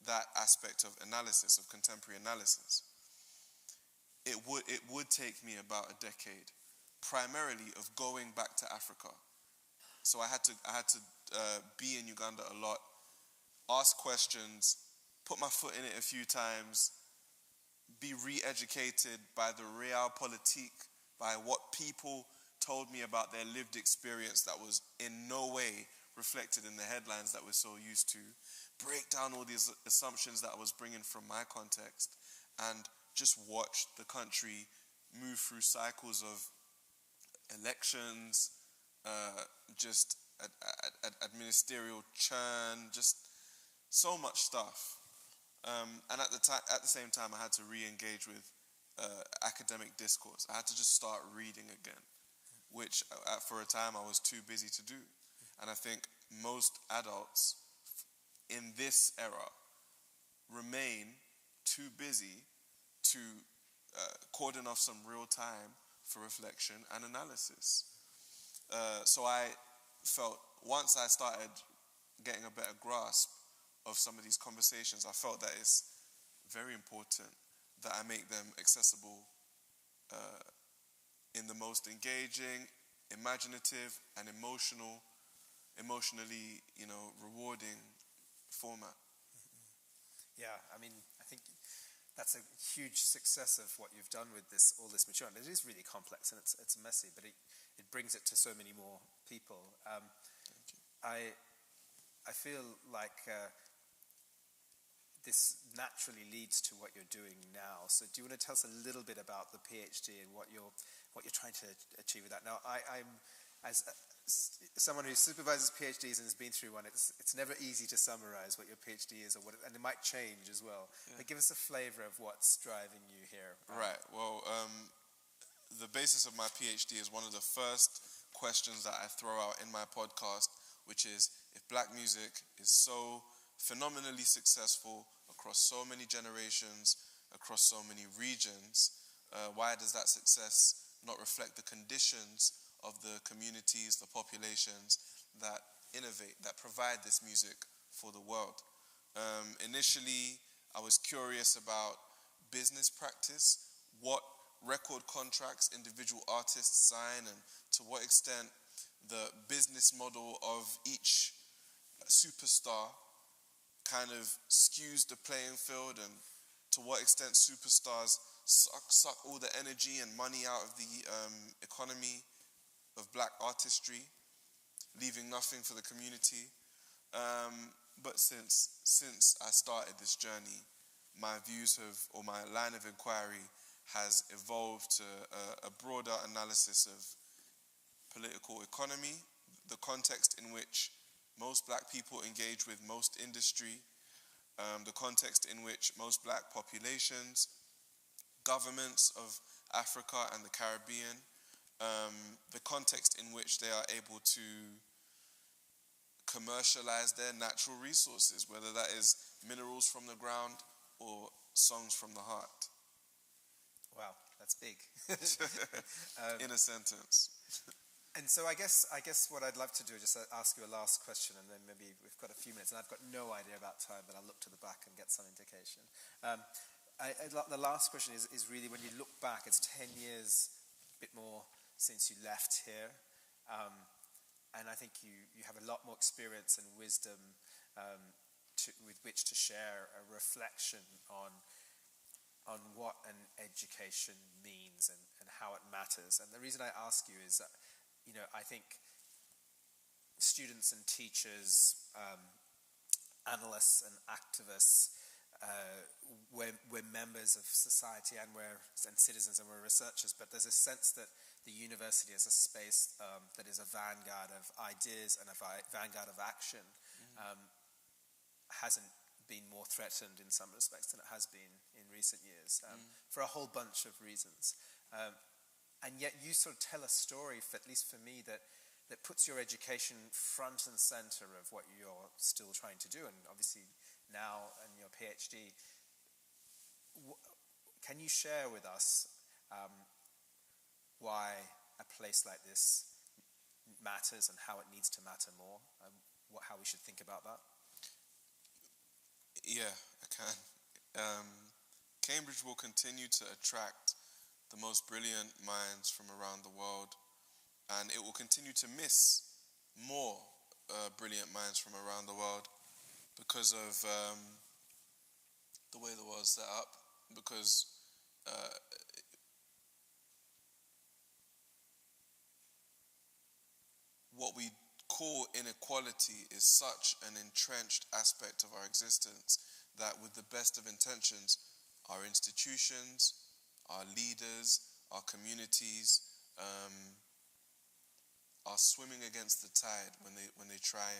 that aspect of analysis, of contemporary analysis. It would take me about a decade, primarily of going back to Africa. So I had to be in Uganda a lot, ask questions, put my foot in it a few times, be re-educated by the realpolitik, by what people told me about their lived experience that was in no way reflected in the headlines that we're so used to, break down all these assumptions that I was bringing from my context, and just watch the country move through cycles of elections, just a ministerial churn, just so much stuff. And at the same time, I had to re-engage with academic discourse. I had to just start reading again, which for a time I was too busy to do. And I think most adults in this era remain too busy to cordon off some real time for reflection and analysis. So I felt once I started getting a better grasp of some of these conversations, I felt that it's very important that I make them accessible in the most engaging, imaginative, and emotionally, rewarding format. Yeah, I mean, I think that's a huge success of what you've done with all this material. It is really complex and it's messy, but it brings it to so many more people. I feel like this naturally leads to what you're doing now. So do you want to tell us a little bit about the PhD and what you're trying to achieve with that? Now, I'm as someone who supervises PhDs and has been through one, it's never easy to summarize what your PhD is, and it might change as well. Yeah. But give us a flavor of what's driving you here. Right. Well, the basis of my PhD is one of the first questions that I throw out in my podcast, which is, if black music is so phenomenally successful across so many generations, across so many regions, why does that success not reflect the conditions of the communities, the populations that innovate, that provide this music for the world? Initially, I was curious about business practice, what record contracts individual artists sign, and to what extent the business model of each superstar kind of skews the playing field, and to what extent superstars suck all the energy and money out of the economy of black artistry, leaving nothing for the community. But since I started this journey, my views or my line of inquiry has evolved to a broader analysis of political economy, the context in which most black people engage with most industry, the context in which most black populations, governments of Africa and the Caribbean, the context in which they are able to commercialize their natural resources, whether that is minerals from the ground or songs from the heart. Wow, that's big. In a sentence. And so I guess what I'd love to do is just ask you a last question, and then maybe we've got a few minutes, and I've got no idea about time, but I'll look to the back and get some indication. The last question is really, when you look back, it's 10 years, a bit more, since you left here, and I think you have a lot more experience and wisdom with which to share a reflection on what an education means and how it matters. And the reason I ask you is that, I think students and teachers, analysts and activists, we're members of society and citizens and we're researchers, but there's a sense that the university is a space that is a vanguard of ideas and a vanguard of action, hasn't been more threatened in some respects than it has been in recent years, for a whole bunch of reasons. And yet you sort of tell a story, at least for me, that puts your education front and center of what you're still trying to do, and obviously now in your PhD. Can you share with us why a place like this matters and how it needs to matter more, and how we should think about that? Yeah, I can. Cambridge will continue to attract the most brilliant minds from around the world, and it will continue to miss more brilliant minds from around the world because of the way the world's set up, because what we call inequality is such an entrenched aspect of our existence that, with the best of intentions, our institutions, our leaders, our communities are swimming against the tide when they try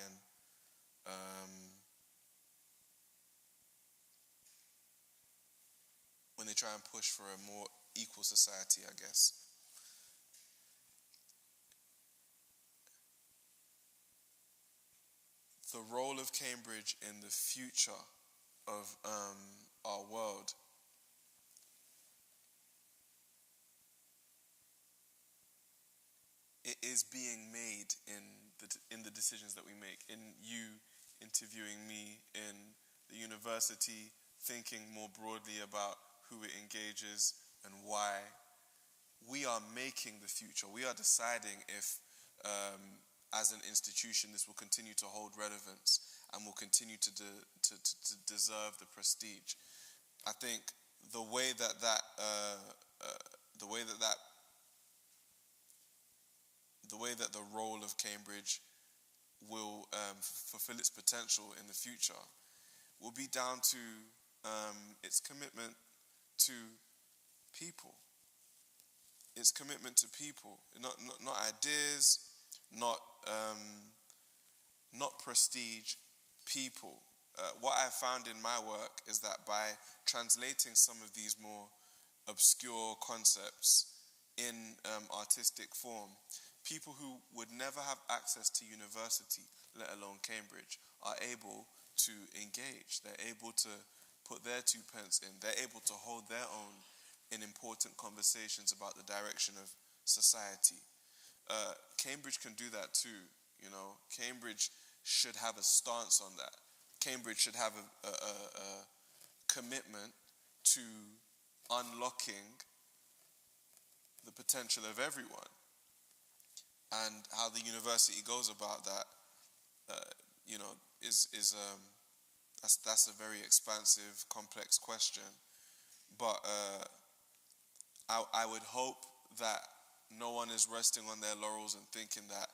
and push for a more equal society, I guess. The role of Cambridge in the future of our world it is being made in the decisions that we make, in you interviewing me, in the university thinking more broadly about who it engages and why. We are making the future. We are deciding if, as an institution, this will continue to hold relevance and will continue to deserve the prestige. I think the way that the way that the role of Cambridge will fulfill its potential in the future will be down to its commitment to people. Its commitment to people, not ideas, not prestige, people. What I've found in my work is that by translating some of these more obscure concepts in artistic form, people who would never have access to university, let alone Cambridge, are able to engage. They're able to put their 2 pence in. They're able to hold their own in important conversations about the direction of society. Cambridge can do that too, you know. Cambridge should have a stance on that. Cambridge should have a commitment to unlocking the potential of everyone. And how the university goes about that, that's a very expansive, complex question. But I would hope that no one is resting on their laurels and thinking that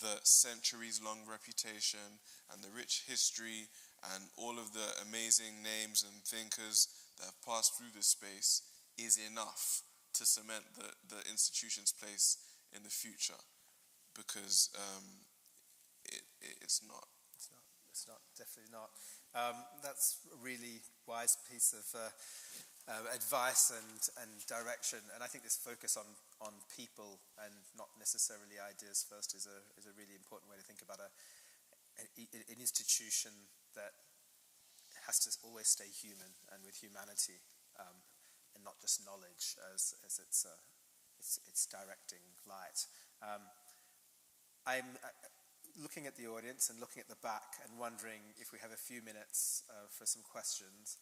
the centuries-long reputation and the rich history and all of the amazing names and thinkers that have passed through this space is enough to cement the institution's place in the future, because it's not. It's not, definitely not. That's a really wise piece of advice and direction, and I think this focus on people and not necessarily ideas first is a really important way to think about an institution that has to always stay human and with humanity, and not just knowledge as its directing light. I'm looking at the audience and looking at the back and wondering if we have a few minutes for some questions.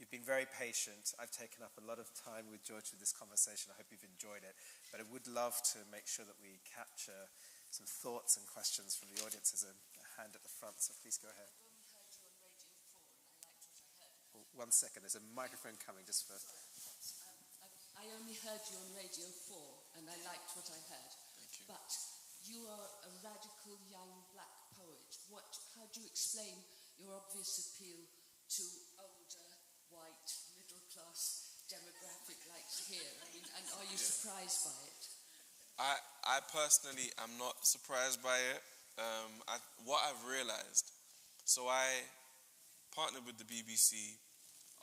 You've been very patient. I've taken up a lot of time with George with this conversation. I hope you've enjoyed it. But I would love to make sure that we capture some thoughts and questions from the audience. There's a hand at the front, so please go ahead. Well, 1 second, there's a microphone coming just for... I only heard you on Radio 4, and I liked what I heard. Thank you. But you are a radical young black poet. How do you explain your obvious appeal to older, white, middle-class demographic like here? I mean, and are you surprised by it? I personally am not surprised by it. What I've realized, so I partnered with the BBC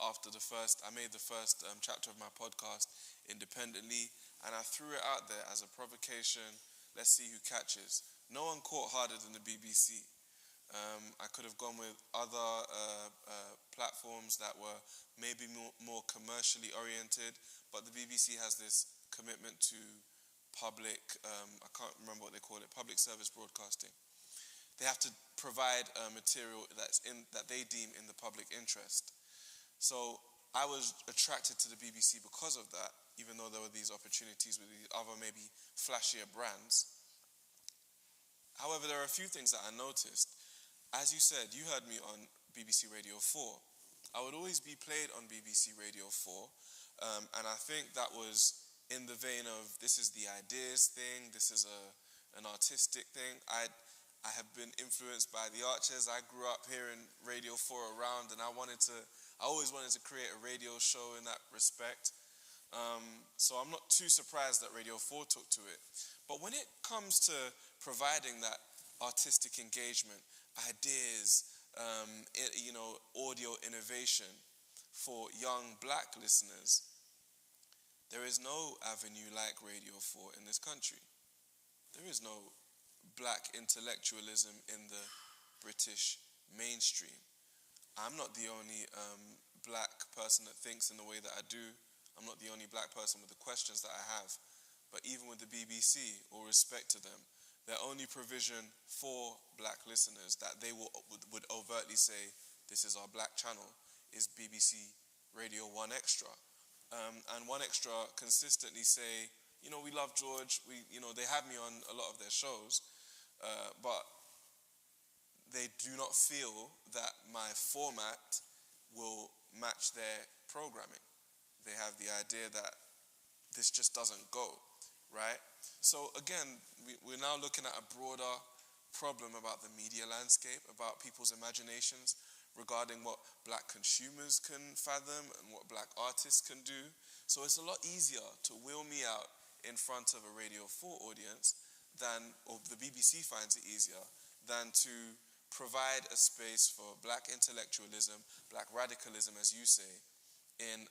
after I made the first chapter of my podcast independently, and I threw it out there as a provocation. Let's see who catches. No one caught harder than the BBC. I could have gone with other platforms that were maybe more commercially oriented, but the BBC has this commitment to public, I can't remember what they call it, public service broadcasting. They have to provide material that they deem in the public interest. So I was attracted to the BBC because of that, even though there were these opportunities with these other maybe flashier brands. However, there are a few things that I noticed. As you said, you heard me on BBC Radio 4. I would always be played on BBC Radio 4, and I think that was in the vein of this is the ideas thing, this is an artistic thing. I have been influenced by the Archers. I grew up hearing Radio 4 around, and I always wanted to create a radio show in that respect. So I'm not too surprised that Radio 4 took to it. But when it comes to providing that artistic engagement, ideas, audio innovation for young black listeners, there is no avenue like Radio 4 in this country. There is no black intellectualism in the British mainstream. I'm not the only black person that thinks in the way that I do. I'm not the only black person with the questions that I have. But even with the BBC, all respect to them, their only provision for black listeners that they would overtly say, this is our black channel, is BBC Radio 1 Extra. And 1 Extra consistently say, we love George, they have me on a lot of their shows, but they do not feel that my format will match their programming. They have the idea that this just doesn't go. right? So again, we're now looking at a broader problem about the media landscape, about people's imaginations regarding what black consumers can fathom and what black artists can do. So it's a lot easier to wheel me out in front of a Radio 4 audience than, or the BBC finds it easier, than to provide a space for black intellectualism, black radicalism, as you say, in,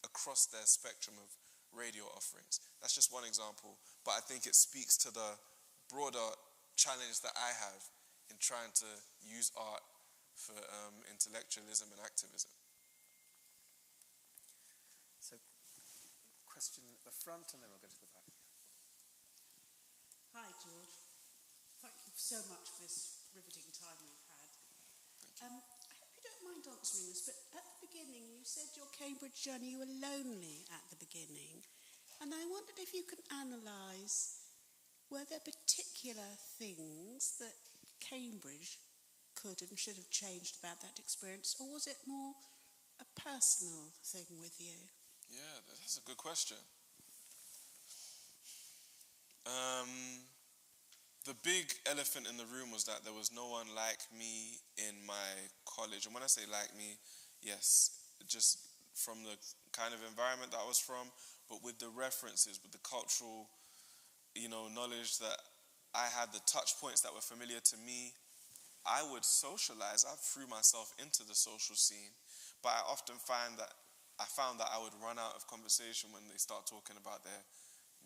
across their spectrum of radio offerings. That's just one example, but I think it speaks to the broader challenge that I have in trying to use art for intellectualism and activism. So, question at the front, and then we'll go to the back. Hi, George. Thank you so much for this riveting time we've had. I hope you don't mind answering this, but at the beginning you said your Cambridge journey, you were lonely at the beginning. And I wondered if you could analyse, were there particular things that Cambridge could and should have changed about that experience, or was it more a personal thing with you? Yeah, that's a good question. The big elephant in the room was that there was no one like me in my college. And when I say like me, yes, just from the kind of environment that I was from, but with the references, with the cultural, knowledge that I had, the touch points that were familiar to me. I would socialize. I threw myself into the social scene, but I often found that I would run out of conversation when they start talking about their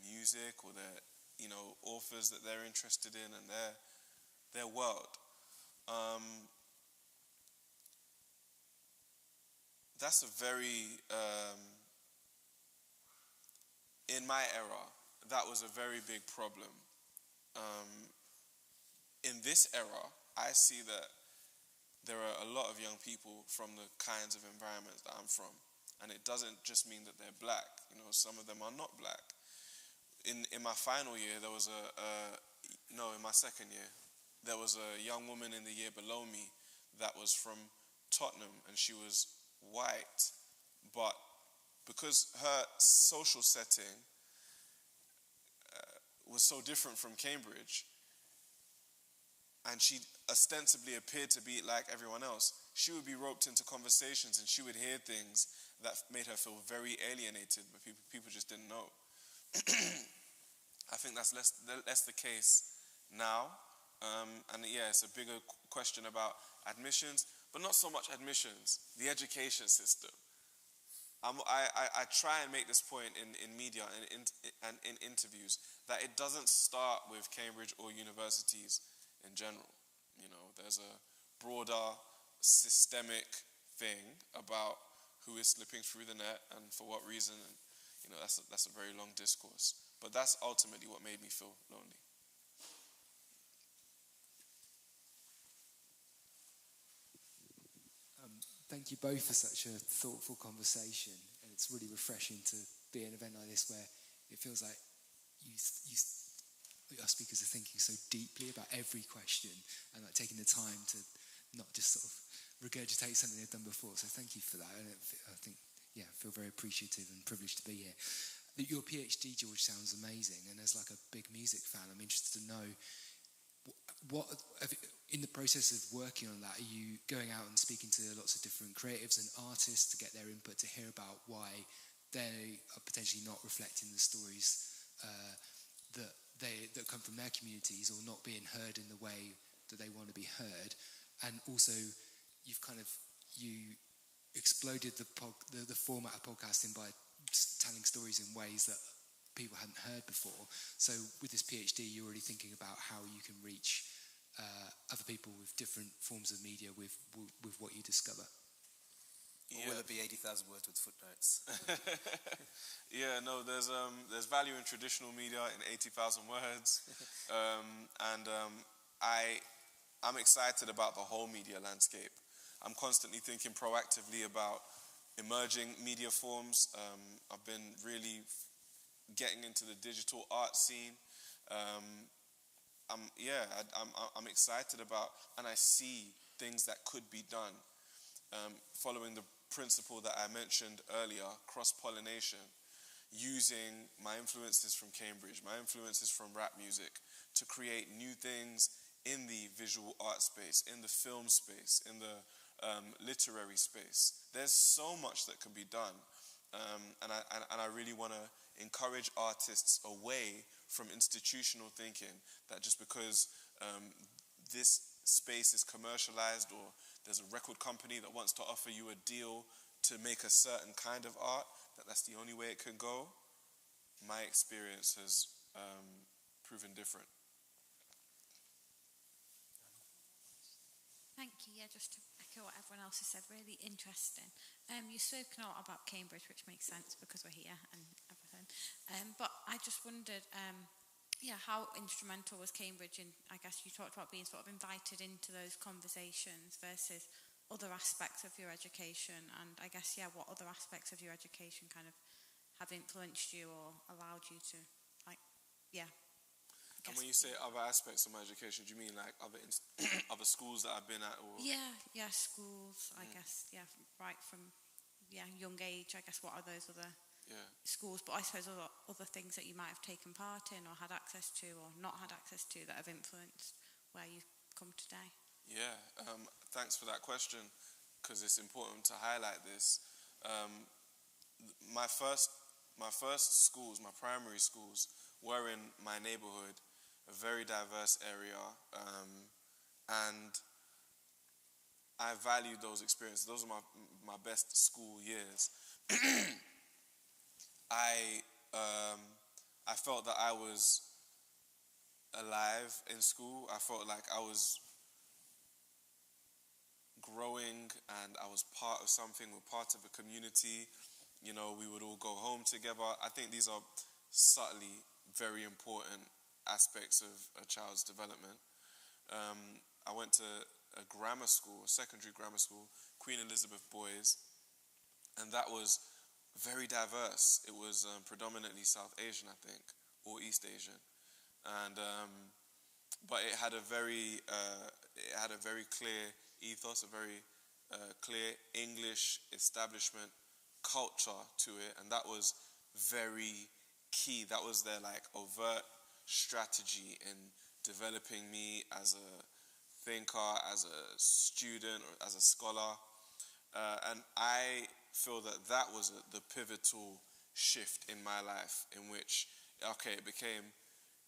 music or their, authors that they're interested in and their world. That's a very, in my era, that was a very big problem. In this era, I see that there are a lot of young people from the kinds of environments that I'm from. And it doesn't just mean that they're black. Some of them are not black. In my final year, in my second year, there was a young woman in the year below me that was from Tottenham, and she was white. But because her social setting was so different from Cambridge, and she ostensibly appeared to be like everyone else, she would be roped into conversations and she would hear things that made her feel very alienated, but people just didn't know. I think that's less the case now. It's a bigger question about admissions, but not so much admissions, the education system. I try and make this point in media and in interviews that it doesn't start with Cambridge or universities in general. There's a broader systemic thing about who is slipping through the net and for what reason. And, that's a very long discourse. But that's ultimately what made me feel lonely. Thank you both for such a thoughtful conversation, and it's really refreshing to be at an event like this where it feels like our speakers are thinking so deeply about every question and like taking the time to not just sort of regurgitate something they've done before. So thank you for that. And I think, I feel very appreciative and privileged to be here. Your PhD, George, sounds amazing, and as like a big music fan, I'm interested to know what in the process of working on that, are you going out and speaking to lots of different creatives and artists to get their input, to hear about why they are potentially not reflecting the stories that come from their communities or not being heard in the way that they want to be heard? And also, you exploded the format of podcasting by telling stories in ways that people hadn't heard before. So with this PhD, you're already thinking about how you can reach other people with different forms of media with what you discover. Or will it be 80,000 words with footnotes? There's value in traditional media in 80,000 words. I'm excited about the whole media landscape. I'm constantly thinking proactively about emerging media forms. I've been really getting into the digital art scene. I'm excited about, and I see things that could be done. Following the principle that I mentioned earlier, cross-pollination. using my influences from Cambridge, my influences from rap music, to create new things in the visual art space, in the film space, in the literary space. There's so much that can be done. And I really want to encourage artists away from institutional thinking, that just because this space is commercialized, or there's a record company that wants to offer you a deal to make a certain kind of art, that's the only way it can go. My experience has proven different. Thank you. Yeah, just to echo what everyone else has said, really interesting. You've spoken a lot about Cambridge, which makes sense because we're here and everything. But I just wondered, how instrumental was Cambridge in, I guess you talked about being sort of invited into those conversations versus other aspects of your education, and I guess, what other aspects of your education kind of have influenced you or allowed you to, And when you say other aspects of my education, do you mean like other schools that I've been at? Or? Yeah, schools, I guess, right from, young age, I guess, what are those other schools, but I suppose other things that you might have taken part in or had access to or not had access to that have influenced where you've come today? Yeah, thanks for that question, because it's important to highlight this. My first schools, my primary schools, were in my neighborhood, a very diverse area, and I valued those experiences. Those are my best school years. I felt that I was alive in school. I felt like I was growing and I was part of something, we're part of a community. You know, we would all go home together. I think these are subtly very important aspects of a child's development. I went to a grammar school, a secondary grammar school, Queen Elizabeth Boys, and that was very diverse. It was predominantly South Asian, I think, or East Asian, and but it had a very clear ethos, a very clear English establishment culture to it, and that was very key. That was their overt strategy in developing me as a thinker, as a student, or as a scholar, and I feel that was the pivotal shift in my life, in which it became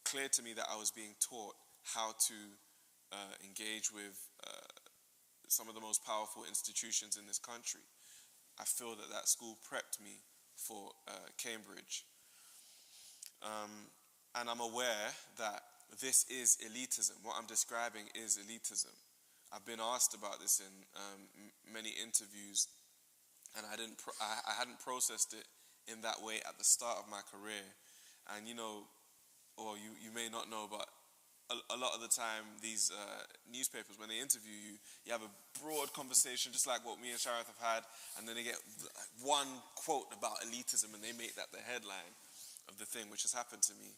clear to me that I was being taught how to engage with some of the most powerful institutions in this country. I feel that school prepped me for Cambridge. And I'm aware that this is elitism. What I'm describing is elitism. I've been asked about this in many interviews, and I hadn't processed it in that way at the start of my career. And you may not know, but a lot of the time, these newspapers, when they interview you, you have a broad conversation, just like what me and Sharath have had, and then they get one quote about elitism, and they make that the headline of the thing, which has happened to me.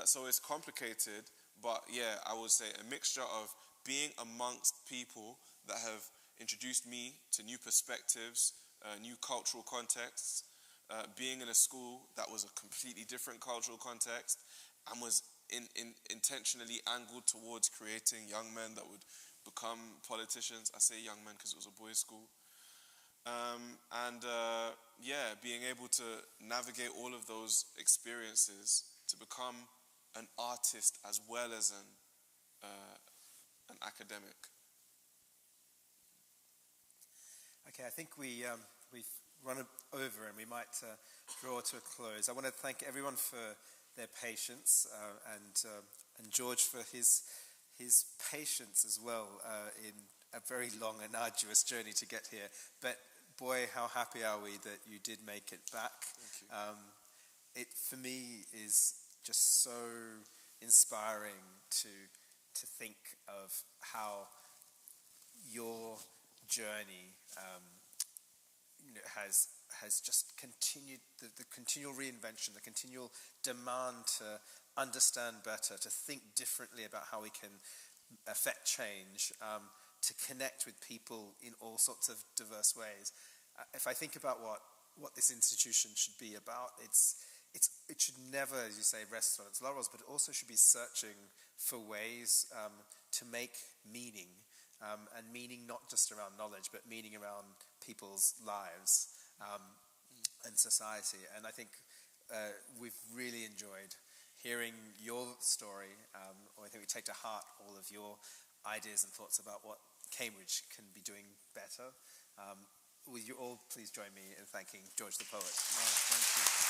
So it's complicated, but I would say a mixture of being amongst people that have introduced me to new perspectives, new cultural contexts, being in a school that was a completely different cultural context, and was intentionally angled towards creating young men that would become politicians. I say young men because it was a boys' school. Being able to navigate all of those experiences to become an artist as well as an academic. Okay, I think we've run over and we might draw to a close. I want to thank everyone for their patience and George for his patience as well in a very long and arduous journey to get here. But boy, how happy are we that you did make it back. Thank you. It for me is just so inspiring to think of how your journey has just continued, the continual reinvention, the continual demand to understand better, to think differently about how we can affect change, to connect with people in all sorts of diverse ways. If I think about what what this institution should be about. It should never, as you say, rest on its laurels, but it also should be searching for ways to make meaning, and meaning not just around knowledge, but meaning around people's lives and society. And I think we've really enjoyed hearing your story. I think we take to heart all of your ideas and thoughts about what Cambridge can be doing better. Will you all please join me in thanking George the Poet? Thank you.